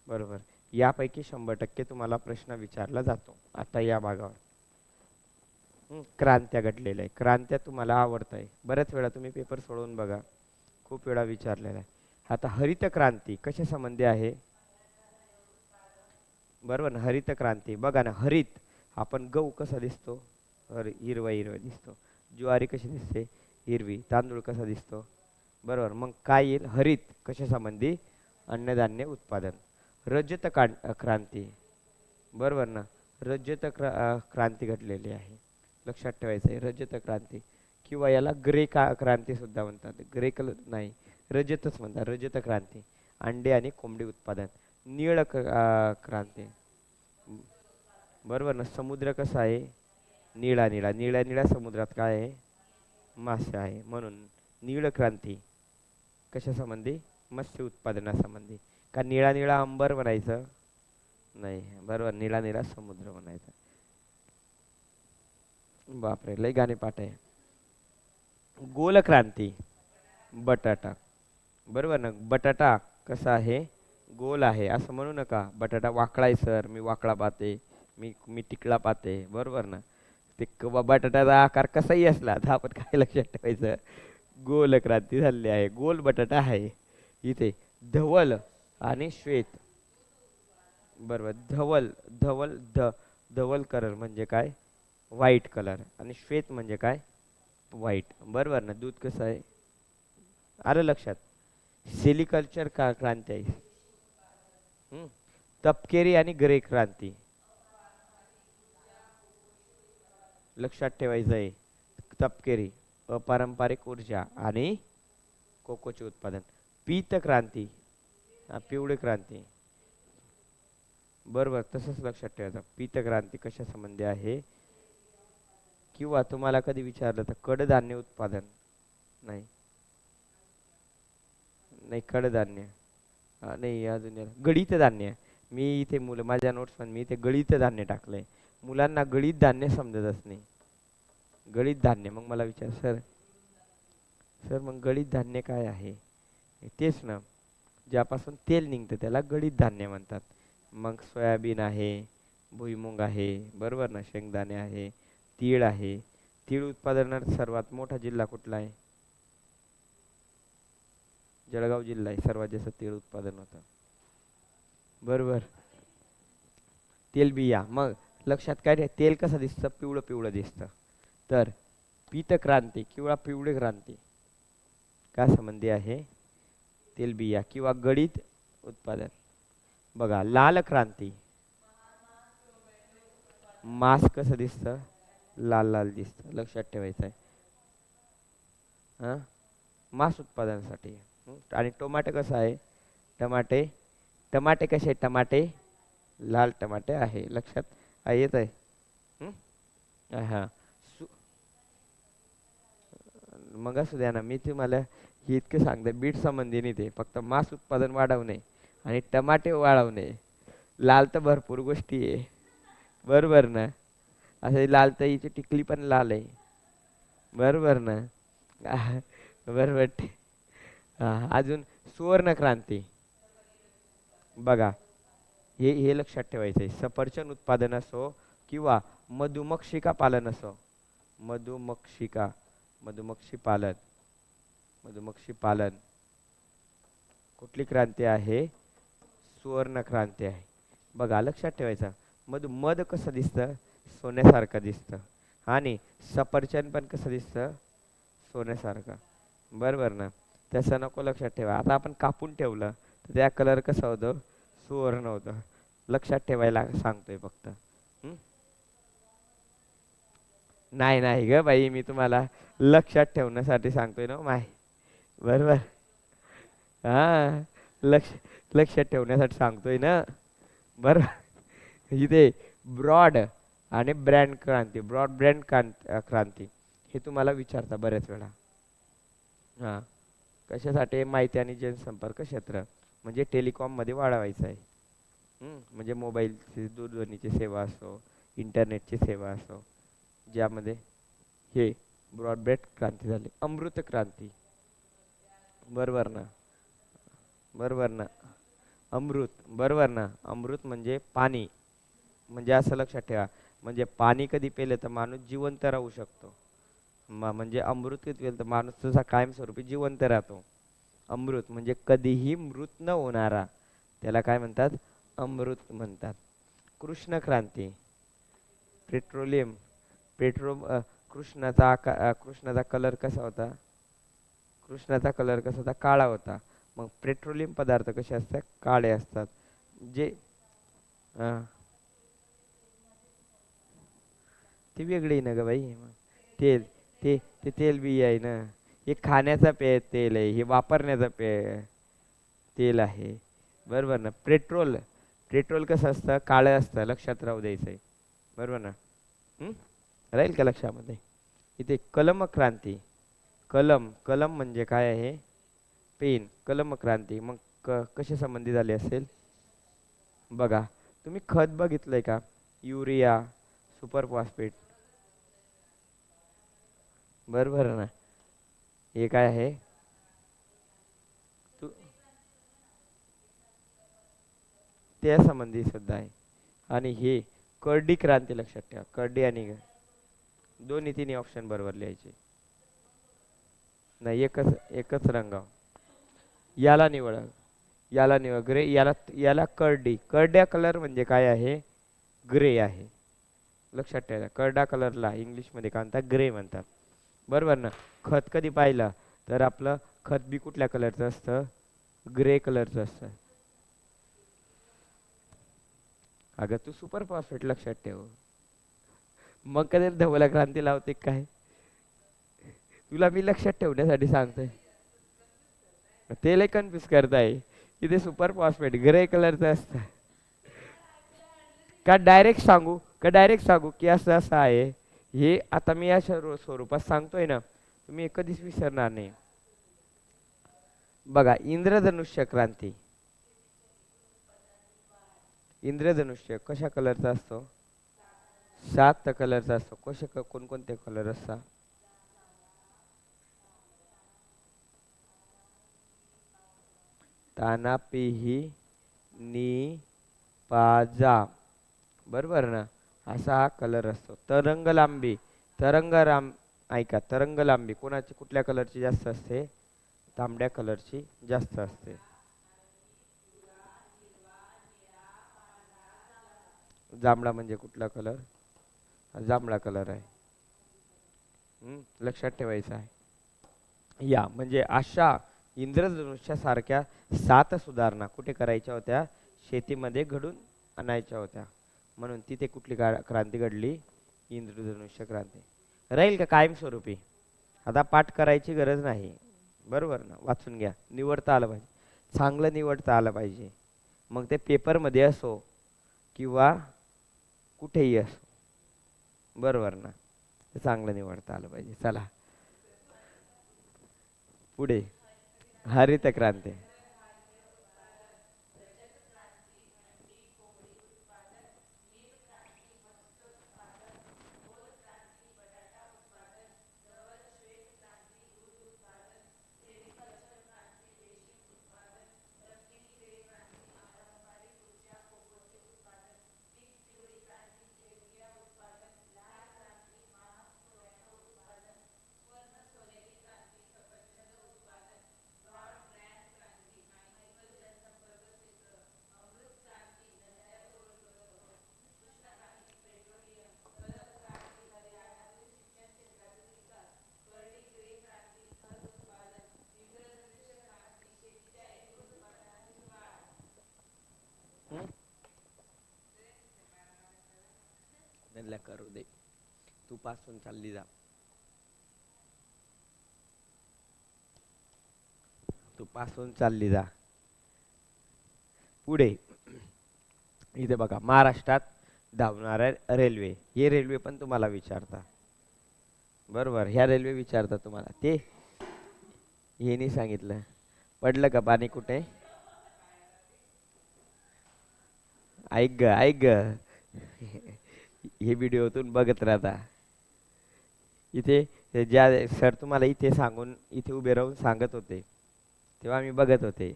बरोबर. यापैकी 100% तुम्हाला प्रश्न विचारला जातो आता या भागावर. क्रांत्या घडलेल्या आहे. क्रांत्या तुम्हाला आवडत आहे, बऱ्याच वेळा तुम्ही पेपर सोडवून बघा, खूप वेळा विचारलेला आहे. आता हरित क्रांती कशा संबंधी आहे? बरोबर ना, हरित क्रांती. बघा ना, हरित आपण गहू कसा दिसतो? हिरवा हिरवा दिसतो. ज्वारी कशी दिसते? हिरवी. तांदूळ कसा दिसतो? बरोबर. मग काय येईल? हरित. कशासंबंधी? अन्नधान्य उत्पादन. क्रांती. बरोबर ना. क्रांती घडलेली आहे. लक्षात ठेवायचं आहे रजत क्रांती. किंवा याला क्रांती सुद्धा म्हणतात. नाही, रजतच म्हणतात. रजत क्रांती. अंडे आणि कोंबडी उत्पादन. क्रांती. बरोबर ना. समुद्र कसा आहे? निळा निळा. निळ्या निळ्या समुद्रात काय आहे? मासे आहे. म्हणून नीळ क्रांती कशासंबंधी? मत्स्य उत्पादनासंबंधी. का निळा निळा अंबर म्हणायचं? नाही. बरोबर. निळा निळा समुद्र म्हणायचा. बापरे, लय गाणे पाठ आहे. गोल क्रांती. बटाटा. बरोबर ना. बटाटा कसा आहे? गोल आहे. असं म्हणू नका बटाटा वाकडा आहे सर, मी वाकडा पाहते, मी टिकला पाहते. बरोबर ना. बटाट्याचा आकार कसाही असला तर आपण काय लक्षात ठेवायचं? गोल क्रांती झालेली आहे. गोल बटाटा आहे इथे. धवल आणि श्वेत. बरोबर. धवल कलर म्हणजे काय? White colour. आणि श्वेत म्हणजे काय? व्हाईट. बरोबर ना. दूध कसं आहे? आलं लक्षात? सेलिकल्चर क्रांती आहे. हम्म. तपकिरी आणि ग्रे क्रांती. लक्षात ठेवायचं आहे. तपकिरी अपारंपरिक ऊर्जा आणि कोकोचे उत्पादन. पीत क्रांती. पिवळी क्रांती. बरोबर. तसंच लक्षात ठेवायचं. पीत क्रांती कशा संबंधी आहे? किंवा तुम्हाला कधी विचारलं तर कडधान्य उत्पादन. नाही नाही, कडधान्य नाही. अजून गळीत धान्य. मी इथे माझ्या नोट्स पण मी इथे गळीत धान्य टाकलंय. मुलांना गळीत धान्य समजतच नाही. गळीत धान्य. मग मला विचार सर, सर मग गळीत धान्य काय आहे? तेच ना, ज्यापासून तेल निघतं त्याला गळीत धान्य म्हणतात. मग सोयाबीन आहे, भुईमुग आहे, बरोबर ना, शेंगदाणे आहे, तीळ आहे. तीळ उत्पादनात सर्वात मोठा जिल्हा कुठला आहे? जळगाव जिल्हा आहे. सर्वात जास्त तीळ उत्पादन होतं. बरोबर. तेलबिया. मग लक्षात काय रे? तेल कसं दिसतं? पिवळं पिवळं दिसतं. तर पीत क्रांती किंवा पिवळी क्रांती काय संबंधी आहे? तेलबिया किंवा गळीत उत्पादन. बघा, लाल क्रांती. मांस कसं दिसतं? लाल लाल दिसतं. लक्षात ठेवायचं आहे. हां, मांस उत्पादनासाठी. आणि टोमॅटो कसं आहे? टमाटे. टमाटे कसे? टमाटे लाल टमाटे आहे. लक्षात येत आहे? हां. मग असू द्या ना, मी तुम्हाला हे इतकं सांगते. बीट संबंधी नाही ते, फक्त मांस उत्पादन वाढवणे आणि टमाटे वाढवणे. लाल तर भरपूर गोष्टी आहे. बरोबर ना. असं लाल तर हिची टिकली पण लाल आहे. बरोबर ना. बरोबर. अजून सुवर्ण क्रांती. बघा, हे लक्षात ठेवायचं आहे. सफरचंद उत्पादन असो किंवा मधुमक्षिका पालन असो. मधुमक्षिका मधुमक्षी पालन मधुमक्षी पालन कुठली क्रांती आहे? सुवर्ण क्रांती आहे. बघा, लक्षात ठेवायचं. मध कसं दिसतं? सोन्यासारखं दिसतं. आणि सफरचंद पण कसं दिसतं? सोन्यासारखं. बरोबर ना. तसं नको लक्षात ठेवा. आता आपण कापून ठेवलं तर त्या कलर कसा होतो? सुवर्ण होतं. लक्षात ठेवायला सांगतोय फक्त. नाही नाही ग बाई, मी तुम्हाला लक्षात ठेवण्यासाठी सांगतोय ना माय. बरोबर. हा, लक्ष लक्षात ठेवण्यासाठी सांगतोय ना. बरोबर. इथे ब्रॉड आणि ब्रँड क्रांती हे तुम्हाला विचारता बऱ्याच वेळा. हां, कशासाठी? माहिती आणि जनसंपर्क क्षेत्र म्हणजे टेलिकॉममध्ये वाढवायचं आहे. म्हणजे मोबाईलची, दूरध्वनीची सेवा असो, इंटरनेटची सेवा असो, ज्यामध्ये हे ब्रॉडबँड क्रांती झाली. अमृत क्रांती. बरोबर ना. बरोबर ना. अमृत. बरोबर ना. अमृत म्हणजे पाणी. म्हणजे असं लक्षात ठेवा, म्हणजे पाणी कधी पेलं तर माणूस जिवंत राहू शकतो. म्हणजे अमृत कधी पेलं तर माणूस तसा कायमस्वरूपी जिवंत राहतो. अमृत म्हणजे कधीही मृत न होणारा, त्याला काय म्हणतात? अमृत म्हणतात. कृष्ण क्रांती. पेट्रोलियम कृष्णाचा कलर कसा होता? कृष्णाचा कलर कसा होता? काळा होता. मग पेट्रोलियम पदार्थ कसे असतात? काळे असतात. जे हा, ती वेगळी ना ग बाई. मग तेल, ते ते तेल बी आहे ना. हे खाण्याचा तेल आहे, हे वापरण्याचं तेल आहे. बरोबर ना. पेट्रोल, पेट्रोल कसं असतं? काळं असतं, लक्षात राहू द्यायचं आहे. बरोबर ना. हं? राहील का लक्षामध्ये? इथे कलम क्रांती. कलम, कलम म्हणजे काय आहे? पेन. कलम क्रांती मग कशी संबंधी झाली असेल? बघा, तुम्ही खत बघितलंय का? Urea, super phosphate. बरोबर ना. हे काय आहे? तू त्या संबंधी सुद्धा आहे. आणि हे करडी क्रांती लक्षात ठेवा. करडी आणि दोन्ही तिन्ही ऑप्शन बरोबर लिहायचे. नाही, एकच एकच रंग. याला निवड, याला निवड ग्रे. याला याला करडी. करड्या कलर म्हणजे काय आहे? ग्रे आहे. लक्षात ठेवा. करडा कलरला इंग्लिशमध्ये काय म्हणतात? ग्रे म्हणतात. बरोबर ना. खत कधी पाहिलं तर आपलं खत बी कुठल्या कलरचं असतं? ग्रे कलरचं असतं. अगं तू सुपर फॉस्फेट लक्षात ठेव. मग कधी धवला क्रांती लावते काय? तुला मी लक्षात ठेवण्यासाठी सांगतोय. ते लय कन्फ्युज करताय. इथे सुपर फॉस्फेट ग्रे कलरचं असतं. का डायरेक्ट सांगू की असं असं आहे? हे आता मी या स्वरूपात सांगतोय ना, तुम्ही हे कधीच विसरणार नाही. बघा, इंद्रधनुष्य क्रांती. इंद्रधनुष्य कशा कलरचा असतो? 7 कलरचा असतो. कोणकोणते कलर असतात? ताना, पिही, नी, पाजा. बरोबर ना. असा हा कलर असतो. तरंग लांबी, ऐका, तरंग लांबी कोणाची, कुठल्या कलरची जास्त असते? तांबड्या कलरची जास्त असते. जांभळा म्हणजे कुठला कलर? हा जांभळा कलर आहे. लक्षात ठेवायचं आहे. या म्हणजे अशा इंद्रधनुष्यासारख्या 7 सुधारणा कुठे करायच्या होत्या? शेतीमध्ये घडून आणायच्या होत्या. म्हणून तिथे कुठली क्रांती घडली? इंद्रधनुष्य क्रांती. राहील का कायमस्वरूपी? आता पाठ करायची गरज नाही. बरोबर ना. वाचून घ्या. निवडता आलं पाहिजे. चांगलं निवडता आलं पाहिजे. मग ते पेपरमध्ये असो किंवा कुठेही असो. बरोबर ना. ते चांगलं निवडता आलं पाहिजे. चला पुढे. हरित क्रांती. हं? त्यांना करू दे. तू पासून चालली जा. तू पासून चालली जा. पुढे. इथे बघा, महाराष्ट्रात धावणाऱ्या रेल्वे. हे रेल्वे पण तुम्हाला विचारता. बरोबर, ह्या रेल्वे विचारता तुम्हाला. ते हे नाही सांगितलं. पडलं का पाणी कुठे? ऐक ग, ऐक ग. हे व्हिडिओतून बघत राहता. इथे ज्या सर तुम्हाला इथे सांगून, इथे उभे राहून सांगत होते, तेव्हा मी बघत होते.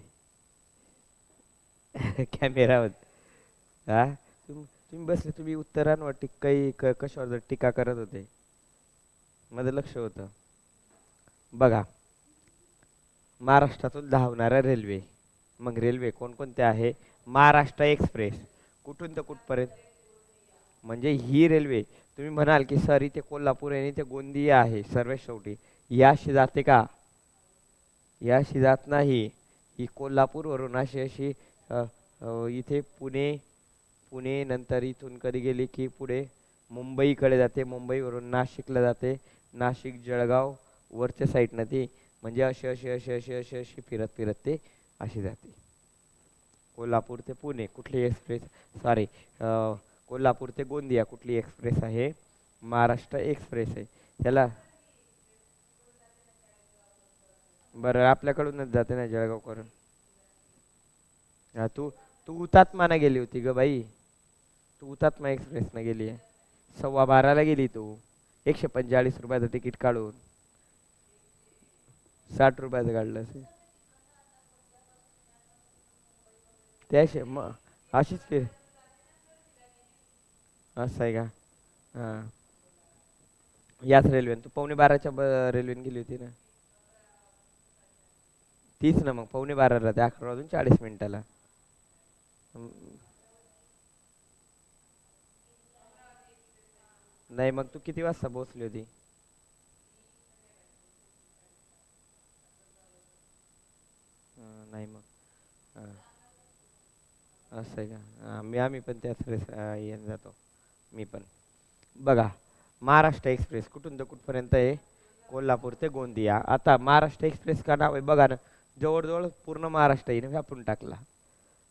कॅमेरावर. हा, तुम्ही बसले, तुम्ही उत्तरांवर कशावर टीका करत होते. माझं लक्ष होतं. बघा, महाराष्ट्रातून धावणाऱ्या रेल्वे. मग रेल्वे कोणकोणत्या आहे? महाराष्ट्र एक्सप्रेस. कुठून तर कुठपर्यंत? म्हणजे ही रेल्वे तुम्ही म्हणाल की सर इथे कोल्हापूर आहे आणि इथे गोंदिया आहे सर्वात शेवटी, याशी जाते का? याशी जात नाही. ही कोल्हापूरवरून अशी अशी अ, इथे पुणे, पुणे नंतर इथून कधी गेली की पुढे मुंबईकडे जाते, मुंबईवरून नाशिकला जाते, नाशिक जळगाव वरच्या साईडनं ती, म्हणजे अशी अशी अशी अशी अशी अशी फिरत फिरत ते अशी जाते. कोल्हापूर ते पुणे कुठली एक्सप्रेस, सॉरी, कोल्हापूर ते गोंदिया कुठली एक्सप्रेस आहे? महाराष्ट्र एक्सप्रेस आहे. त्याला बरं आपल्याकडूनच जाते ना जळगाव करून. हा, तू तू हुतात्मानं गेली होती ग बाई. तू हुतात्मा एक्सप्रेसनं गेली आहे. 12:15ला गेली तू, 145 रुपयाचं तिकीट काढून. 60 रुपयाचं काढलं असेल. त्याशिवाय मग अशीच फिर. असं आहे का? हां. याच रेल्वेने तू 12:15च्या रेल्वेने गेली होती ना? तीच ना, मग 12:15ला ते 11:40 हम्म, नाही मग तू किती वाजता पोहोचली होती? नाही मग. हां, असं आहे का? आम्ही पण त्याच याने जातो. मी पण. बघा, महाराष्ट्र एक्सप्रेस कुठून तर कुठपर्यंत आहे? कोल्हापूर ते गोंदिया. आता महाराष्ट्र एक्सप्रेस का नाव आहे बघा ना, जवळजवळ पूर्ण महाराष्ट्र हिने व्यापून टाकला.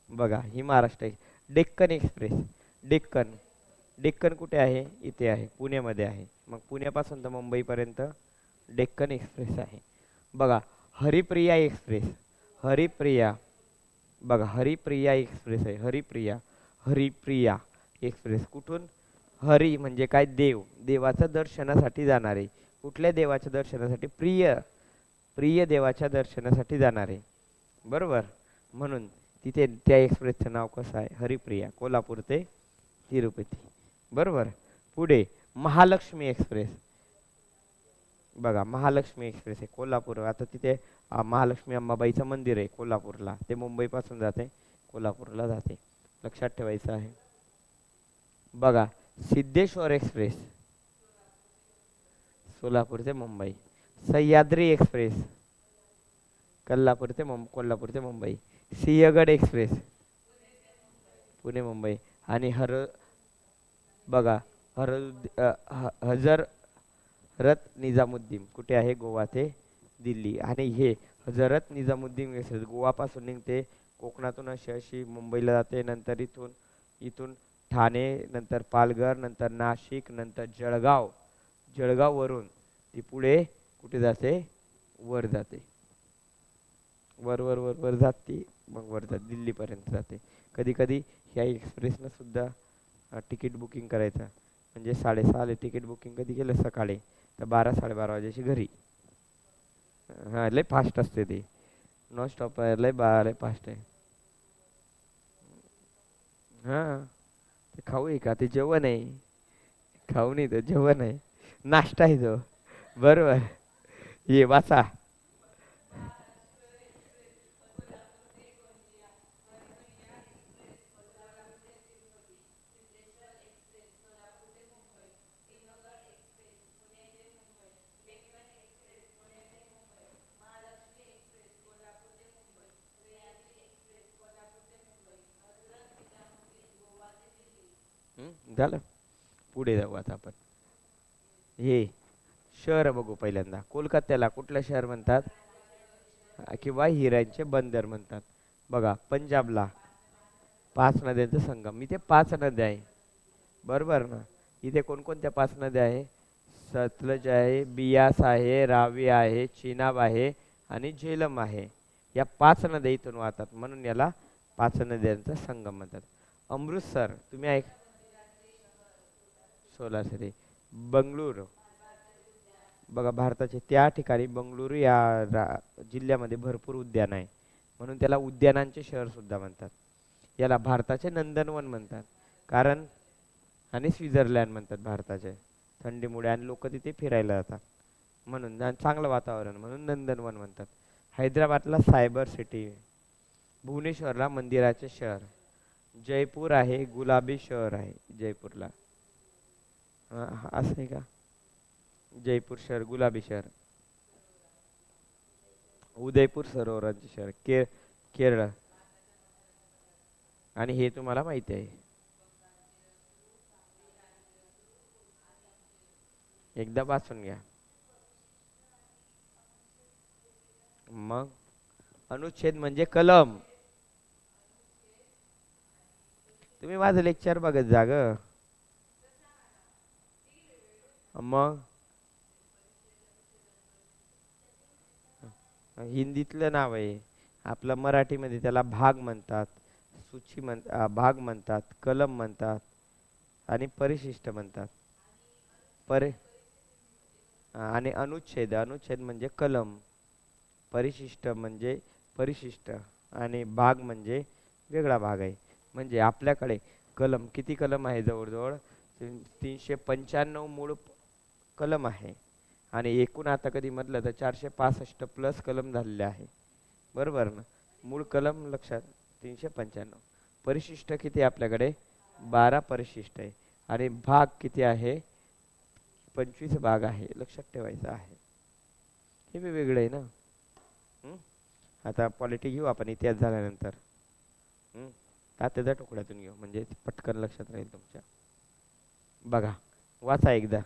बघा ही महाराष्ट्र डेक्कन एक्सप्रेस. डेक्कन, डेक्कन कुठे आहे? इथे आहे, पुण्यामध्ये आहे. मग पुण्यापासून तर मुंबईपर्यंत डेक्कन एक्सप्रेस आहे. बघा, हरिप्रिया एक्सप्रेस. हरिप्रिया, बघा हरिप्रिया एक्सप्रेस आहे. हरिप्रिया, हरिप्रिया एक्सप्रेस कुठून? हरी म्हणजे काय? देव. देवाच्या दर्शनासाठी जाणारे. कुठल्या देवाच्या दर्शनासाठी? प्रिय, प्रिय देवाच्या दर्शनासाठी जाणारे. बरोबर. म्हणून तिथे त्या एक्सप्रेसचं नाव कसं आहे? हरिप्रिया. कोल्हापूर ते तिरुपती. बरोबर. पुढे महालक्ष्मी एक्सप्रेस. बघा महालक्ष्मी एक्सप्रेस आहे कोल्हापूर. आता तिथे महालक्ष्मी अंबाबाईचं मंदिर आहे कोल्हापूरला. ते मुंबईपासून जाते, कोल्हापूरला जाते. लक्षात ठेवायचं आहे. बघा, सिद्धेश्वर एक्सप्रेस. सोलापूर ते मुंबई. सह्याद्री एक्सप्रेस. कोल्हापूर ते मुंबई. सिंहगड एक्सप्रेस. पुणे मुंबई. आणि बघा, हजरत निजामुद्दीन कुठे आहे? गोवा ते दिल्ली. आणि हे हजरत निजामुद्दीन एक्सप्रेस गोवापासून निघते, कोकणातून अशी अशी मुंबईला जाते, नंतर इथून इथून ठाणे, नंतर पालघर, नंतर नाशिक, नंतर जळगाव. जळगाववरून ती पुढे कुठे जाते? वर जाते. वर वर वर वर जाते. मग वर जाते, दिल्लीपर्यंत जाते. कधी कधी ह्या एक्सप्रेसनं सुद्धा तिकीट बुकिंग करायचं, म्हणजे 6:30ला तिकीट बुकिंग कधी केलं सकाळी, तर 12, 12:30 वाजेशी घरी. हां, लय फास्ट असते ती. नॉन स्टॉप आहे, लय फास्ट आहे. हां, ते खाऊ आहे का? ते जेवण आहे. खाऊ नाही, तर जेवण आहे. नाश्ता आहे तो. बरोबर. ये वाचा. झालं. पुढे जाऊ आता आपण. हे शहर बघू पहिल्यांदा. कोलकात्याला कुठलं शहर म्हणतात? किंवा हिऱ्यांचे बंदर म्हणतात. बघा, पंजाबला 5 नद्यांचा संगम. इथे 5 नद्या आहे. बरोबर ना? इथे कोणकोणत्या 5 नद्या आहे? सतलज आहे, बियास आहे, रावी आहे, चिनाब आहे आणि झेलम आहे. या 5 नद्या इथून वाहतात, म्हणून याला 5 नद्यांचा संगम म्हणतात. अमृतसर तुम्ही सोलासरी. बंगळुरू. बघा, भारताचे त्या ठिकाणी बंगळुरू या जिल्ह्यामध्ये भरपूर उद्यान आहे, म्हणून त्याला उद्यानांचे शहर सुद्धा म्हणतात. याला भारताचे नंदनवन म्हणतात. कारण, आणि स्वित्झर्लंड म्हणतात भारताचे, थंडीमुळे, आणि लोक तिथे फिरायला जातात म्हणून, आणि चांगलं वातावरण म्हणून नंदनवन म्हणतात. हैदराबादला सायबर सिटी. भुवनेश्वरला मंदिराचे शहर. जयपूर आहे, गुलाबी शहर आहे जयपूरला. असं आहे का? जयपूर शहर गुलाबी शहर. उदयपूर सरोवरांचे शहर केरळ. आणि हे तुम्हाला माहिती आहे. एकदा वाचून घ्या. मग अनुच्छेद म्हणजे कलम. तुम्ही माझं लेक्चर बघत जा ग. मग हिंदीतलं नाव आहे. आपलं मराठीमध्ये त्याला भाग म्हणतात. भाग म्हणतात, कलम म्हणतात आणि परिशिष्ट म्हणतात. परि आणि अनुच्छेद म्हणजे कलम. परिशिष्ट म्हणजे परिशिष्ट. आणि भाग म्हणजे वेगळा भाग आहे. म्हणजे आपल्याकडे किती कलम आहे? जवळजवळ 395 मूळ कलम आहे. आणि एकूण आता कधी म्हटलं तर 465 प्लस कलम झालेले आहे. बरोबर ना? मूळ कलम लक्षात 395. परिशिष्ट किती आहे आपल्याकडे? 12 परिशिष्ट आहे. आणि भाग किती आहे? 25 भाग आहे. लक्षात ठेवायचं आहे. हे वेगवेगळं आहे ना. हं? आता पॉलिटी घेऊ आपण इतिहास झाल्यानंतर. हं? तात्याच्या तुकड्यातून घेऊ म्हणजे पटकन लक्षात राहील तुमच्या. बघा, वाचा एकदा.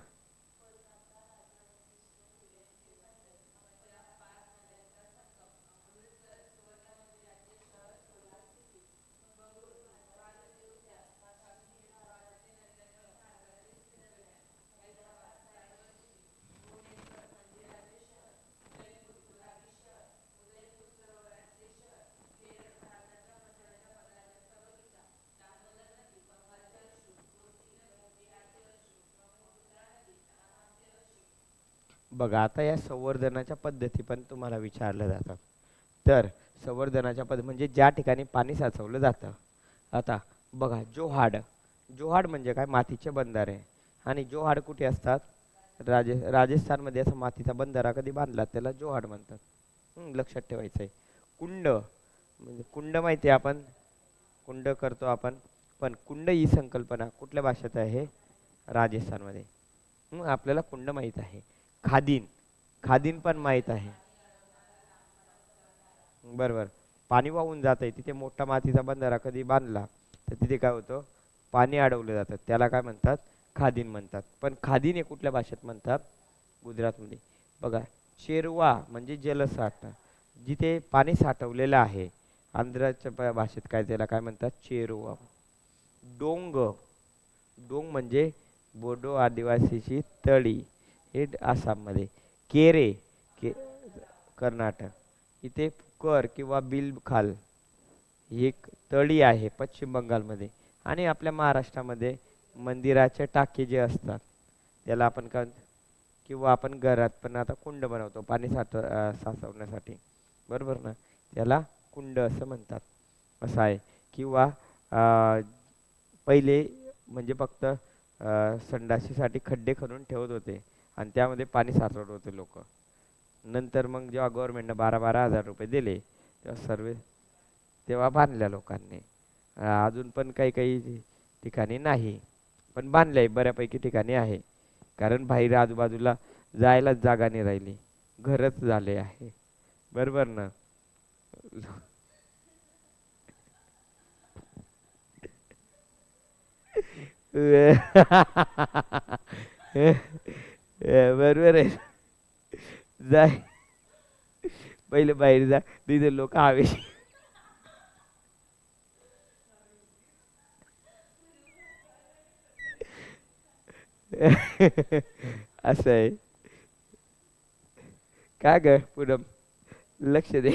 बघा, आता या संवर्धनाच्या पद्धती पण तुम्हाला विचारल्या जातात. तर संवर्धनाच्या पद्धती म्हणजे ज्या ठिकाणी पाणी साचवलं जातं. आता बघा, जोहाड म्हणजे काय? मातीचे बंधारे. आणि जोहाड कुठे असतात? राजस्थानमध्ये असा मातीचा बंधारा कधी बांधला त्याला जोहाड म्हणतात. लक्षात ठेवायचं आहे. कुंड म्हणजे कुंड माहिती आहे आपण, कुंड करतो आपण. पण कुंड ही संकल्पना कुठल्या भाषेत आहे? राजस्थानमध्ये. आपल्याला कुंड माहीत आहे. खादीन खादीन पण माहीत आहे. बरोबर. पाणी वाहून जात आहे तिथे मोठा मातीचा बंधारा कधी बांधला तर तिथे काय होतं? पाणी अडवलं जातं. त्याला काय म्हणतात? खादीन म्हणतात. पण खादीन हे कुठल्या भाषेत म्हणतात? गुजरातमध्ये. बघा, चेरवा म्हणजे जलसाठा. जिथे पाणी साठवलेलं आहे. आंध्राच्या भाषेत काय त्याला काय म्हणतात? चेरवा. डोंग डोंग म्हणजे बोडो आदिवासीची तळी. हे आसाममध्ये. केरे के कर्नाटक. इथे पुकर किंवा बिलखाल ही एक तळी आहे पश्चिम बंगालमध्ये. आणि आपल्या महाराष्ट्रामध्ये मंदिराचे टाके जे असतात त्याला आपण काय किंवा आपण घरात पण आता कुंड बनवतो पाणी साचवण्यासाठी. बरोबर ना? त्याला कुंड असं म्हणतात. असं आहे. किंवा पहिले म्हणजे फक्त संडाशीसाठी खड्डे खणून ठेवत होते आणि त्यामध्ये पाणी साचवत होते लोक. नंतर मग जेव्हा गव्हर्नमेंटनं 12,000 रुपये दिले तेव्हा बांधल्या लोकांनी. अजून पण काही काही ठिकाणी नाही, पण बांधले बऱ्यापैकी ठिकाणी आहे. कारण बाहेर आजूबाजूला जायलाच जागा नाही राहिली, घरच झाले आहे. बरोबर ना? बरोबर आहे. जाय पहिले बाहेर जा, तिथे लोक हवेशी. असं आहे का ग पूनम? लक्ष दे.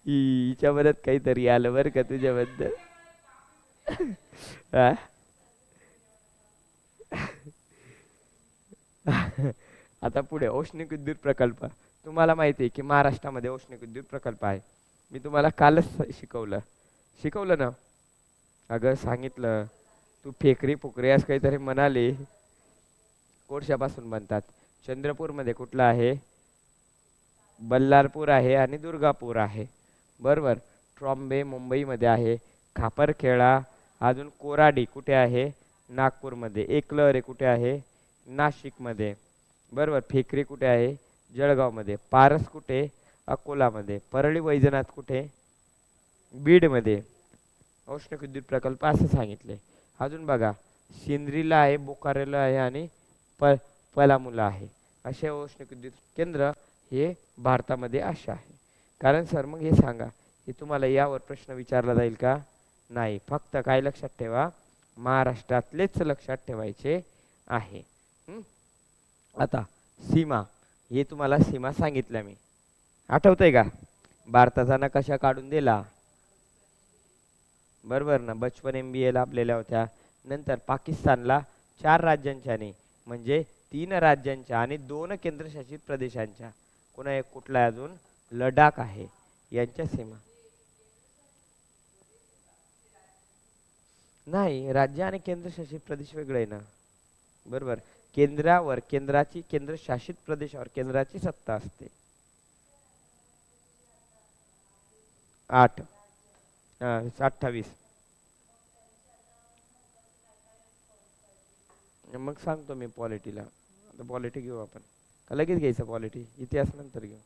हिच्या मनात काहीतरी आलं बरं का तुझ्याबद्दल. हा? आता पुढे औष्णिक विद्युत प्रकल्प. तुम्हाला माहिती आहे की महाराष्ट्रामध्ये औष्णिक विद्युत प्रकल्प आहे. मी तुम्हाला कालच शिकवलं शिकवलं ना? अगं सांगितलं. तू फेकरी फुकरी असं काहीतरी म्हणाली. कोळशापासून बनतात. चंद्रपूरमध्ये कुठलं आहे? बल्लारपूर आहे आणि दुर्गापूर आहे. बरोबर. ट्रॉम्बे मुंबईमध्ये आहे. खापरखेळा अजून कोराडी कुठे आहे? नागपूरमध्ये. एकलहरे कुठे आहे? नाशिकमध्ये. बरोबर. फेकरी कुठे आहे? जळगावमध्ये. पारस कुठे? अकोलामध्ये. परळी वैजनाथ कुठे? बीडमध्ये. औष्णिक विद्युत प्रकल्प असं सांगितले. अजून बघा, सिंद्रीला आहे, बोकारेला आहे आणि प पलामूला आहे. असे औष्णिक विद्युत केंद्र हे भारतामध्ये असे आहे. कारण सर मग हे सांगा, हे तुम्हाला यावर प्रश्न विचारला जाईल का? नाही. फक्त काय लक्षात ठेवा, महाराष्ट्रातलेच लक्षात ठेवायचे आहे. हं? आता सीमा, हे तुम्हाला सीमा सांगितल्या मी. आठवतंय का? भारताचा नकाशा काढून दिला. बरोबर ना. बचपन MBAला आपल्याला होत्या. नंतर पाकिस्तानला 4 राज्यांच्या नाही, म्हणजे 3 राज्यांच्या आणि 2 केंद्रशासित प्रदेशांच्या. कोणा एक कुठला आहे अजून? लडाख आहे. यांच्या सीमा. नाही, राज्य आणि केंद्रशासित प्रदेश वेगळे आहे ना. बरोबर. केंद्रावर केंद्राची केंद्रशासित प्रदेशावर केंद्राची सत्ता असते. 8. 28. मग सांगतो मी पॉलिटीला. आता पॉलिटी घेऊ आपण. का लगेच घ्यायचं पॉलिटी? इतिहास नंतर घेऊ.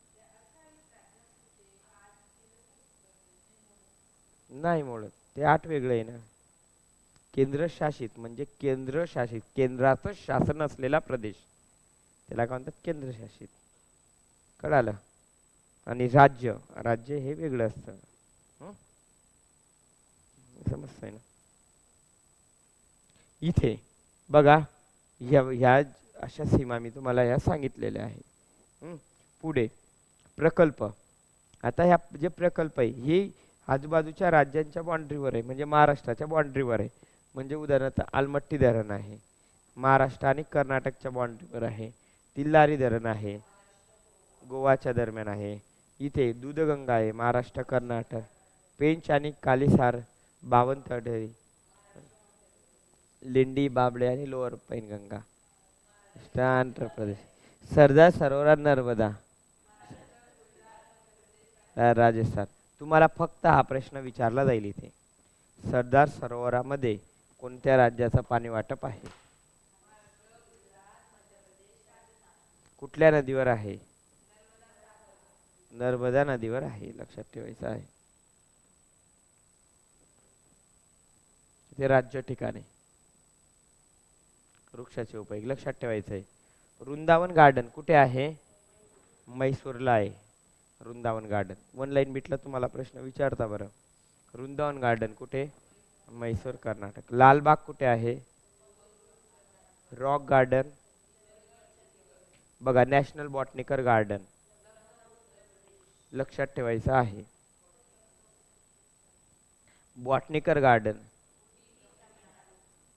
नाही मोडत. ते 8 वेगळे आहे ना. केंद्रशासित म्हणजे केंद्रशासित, केंद्राचं शासन असलेला प्रदेश, त्याला काय म्हणतात? केंद्रशासित. कळालं? आणि राज्य, राज्य हे वेगळं असतं. हं? समजतंय ना? इथे बघा, ह्या अशा सीमा मी तुम्हाला ह्या सांगितलेल्या आहे. हं? पुढे प्रकल्प. आता ह्या जे प्रकल्प आहे हे आजूबाजूच्या राज्यांच्या बाँड्रीवर आहे, म्हणजे महाराष्ट्राच्या बाँड्रीवर आहे. म्हणजे उदाहरणार्थ आलमट्टी धरण आहे, महाराष्ट्र आणि कर्नाटकच्या बाँड्रीवर आहे. तिल्लारी धरण आहे, गोवाच्या दरम्यान आहे. इथे दूधगंगा आहे, महाराष्ट्र कर्नाटक. पेंच आणि कालीसार, बावनथडी, लिंडी, बाबळे आणि लोअर पैनगंगा, आंध्र प्रदेश. सरदार सरोवर नर्मदा, राजस्थान. तुम्हाला फक्त हा प्रश्न विचारला जाईल इथे, सरदार सरोवरामध्ये कोणत्या राज्याचं पाणी वाटप आहे? कुठल्या नदीवर आहे? नर्मदा नदीवर आहे. लक्षात ठेवायचं आहे. ते राज्य ठिकाणे, वृक्षाचे उपयोग लक्षात ठेवायचं आहे. वृंदावन गार्डन कुठे आहे? म्हैसूरला आहे वृंदावन गार्डन. वन लाईन बिटला तुम्हाला प्रश्न विचारता बरं. वृंदावन गार्डन कुठे? म्हैसूर, कर्नाटक. लालबाग कुठे आहे? Rock garden. बघा, नॅशनल बॉटनिकल गार्डन. लक्षात ठेवायचं आहे. Botanical garden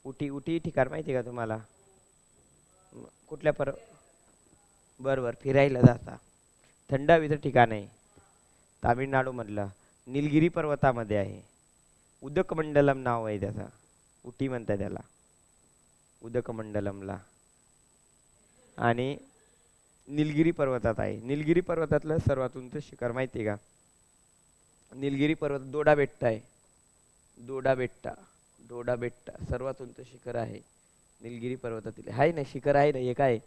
Ooty. उटी ठिकाण माहिती आहे का तुम्हाला? कुठल्या बरोबर, फिरायला जाता. थंड हवेचं ठिकाण आहे, तामिळनाडूमधलं. निलगिरी पर्वतामध्ये आहे. उदकमंडलम नाव आहे त्याचा. उटी म्हणतात त्याला, उदकमंडलमला. आणि निलगिरी पर्वतात आहे. निलगिरी पर्वतातलं सर्वात उंच शिखर माहिती आहे का? निलगिरी पर्वत दोडा बेट्टा आहे. दोडा बेट्टा, दोडा बेट्टा सर्वात उंच शिखर आहे निलगिरी पर्वतातील. आहे ना, शिखर आहे ना. हे काय?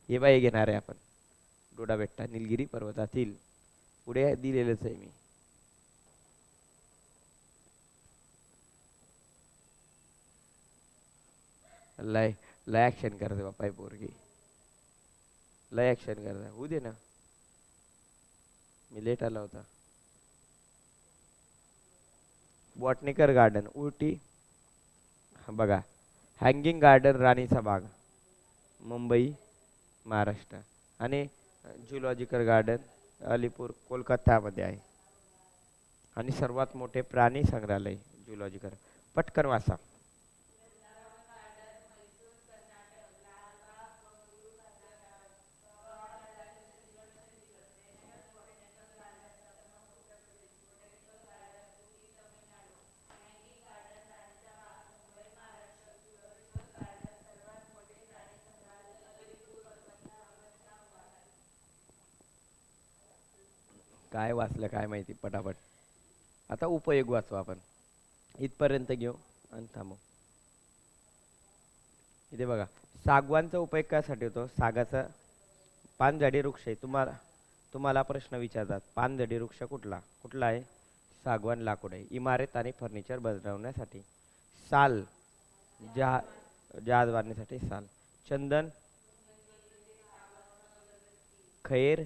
हे बाय घेणार आहे आपण. डोडा बेट्टा निलगिरी पर्वतातील. पुढे दिलेलंच आहे मी. लय लय ॲक्शन करते बाप्पा ही पोरगी. लय ॲक्शन करता. होऊ दे ना, मी लेट आला होता. Botanical garden Ooty. बघा, हँगिंग गार्डन राणीचा बाग, मुंबई, महाराष्ट्र. आणि झुलॉजिकल गार्डन अलीपूर, कोलकातामध्ये आहे. आणि सर्वात मोठे प्राणी संग्रहालय झुलॉजिकल. पटकन वाचा. काय वाचलं काय माहिती पटापट. आता उपयोग वाचू आपण. इथपर्यंत घेऊ. आणि थांबव. इथे बघा, सागवानचा उपयोग कशासाठी होतो? सागाचा पानझडी वृक्ष आहे. तुम्हाला तुम्हाला प्रश्न विचारतात, पानझडी वृक्ष कुठला कुठला आहे? सागवान लाकूड आहे. इमारत आणि फर्निचर बनवण्यासाठी. साल, जहा जहाज बांधण्यासाठी साल. चंदन, खैर,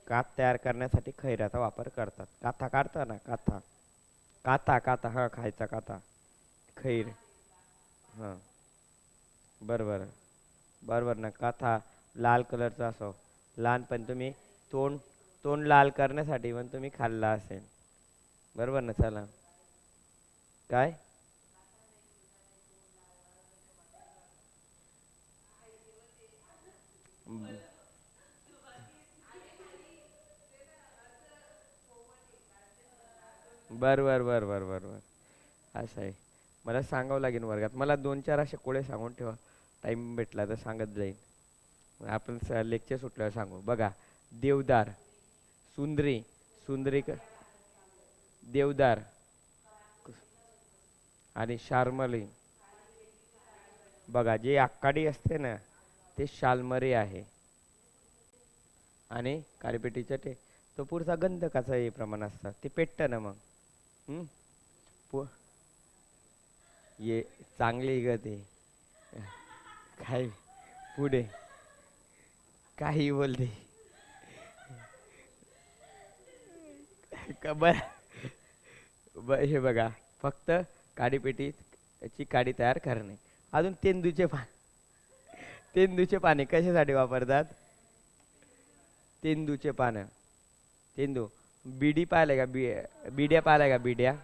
काथ तयार करण्यासाठी खैराचा वापर करतात. काथा काढता ना, काथा. काथा काथा, हा खायचा काथा. खैर. हां, बरोबर. बरोबर ना, काथा लाल कलरचा असो. लहानपणी तुम्ही तोंड तोंड लाल करण्यासाठी पण तुम्ही खाल्ला असेल. बरोबर ना, चला. काय? बर बर बर बर बर बर. असं आहे. मला सांगावं लागेल वर्गात. मला दोन चार असे कोळे सांगून ठेवा. टाइम भेटला तर सांगत जाईन. मग आपण लेक्चर सुटल्यावर सांगू. बघा, देवदार, सुंदरी, सुंदरी देवदार आणि शार्मली. बघा, जे आकाडी असते ना, ते शाल्मरी आहे. आणि काळीपेटीचं ते तो पुढचा गंधकाचा हे प्रमाण असतात, ते पेटतं ना मग. हम्म? पु ये चांगली ग ते. काय पुढे काही बोलते. का हे बघा, फक्त काडीपेटीची काडी तयार करणे. अजून तेंदूचे पान. तेंदूचे पाने कशासाठी वापरतात? तेंदूचे पानं. तेंदू. बिडी पाहिलंय का? बिड्या पाहिल्या का? बिड्या.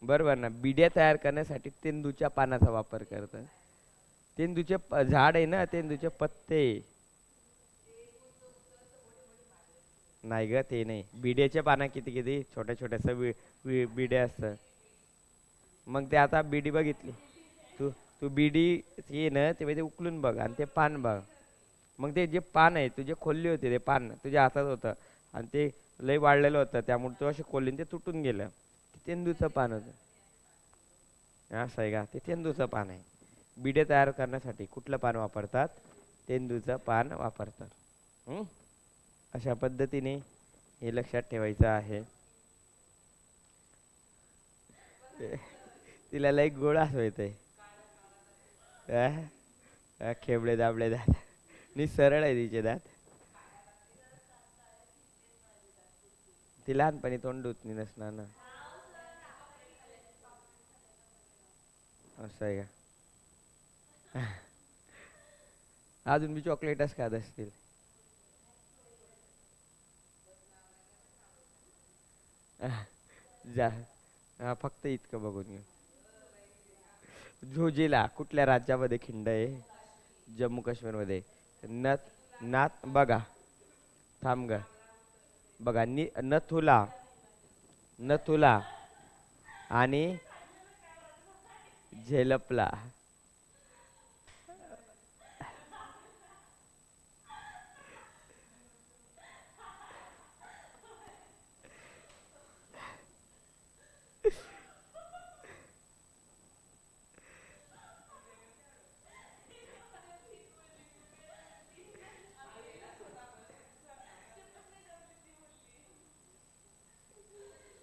बरोबर ना, बिड्या तयार करण्यासाठी तेंदूच्या पानाचा वापर करतात. तेंदूचे झाड आहे ना, तेंदूचे पत्ते. नाही ग, ते नाही. बिड्याचे पानं किती किती छोट्या छोट्याशा बिड्या असतात. मग ते आता बिडी बघितली. तू तू बिडी ये ना, ते म्हणजे उकलून बघ आणि ते पान बघ. मग ते जे पान आहे तुझे खोलले होते, ते पान तुझ्या हातात होतं आणि ते लय वाढलेलं होतं, त्यामुळे तो असे खोलले ते तुटून गेलं. ते तेंदूचं पान होतं. असं आहे का? ते तेंदूचं पान आहे. बिडे तयार करण्यासाठी कुठलं पान वापरतात? तेंदूचं पान वापरतात. हं? अशा पद्धतीने हे लक्षात ठेवायचं आहे. तिला लय गोड असं येतंय. खेबडे दाबले दात. नि सरळ आहे तिचे दात. ती लहानपणी तोंड धुतली नसणार ना. असं आहे का? अजून मी चॉकलेटच खात असतील. जा. हा, फक्त इतकं बघून घे. झोजिला कुठल्या राज्यामध्ये खिंड आहे? जम्मू काश्मीरमध्ये. नथ नाथ बघा. थांब ग. बघा, नथुला, नथुला आणि झेलपला.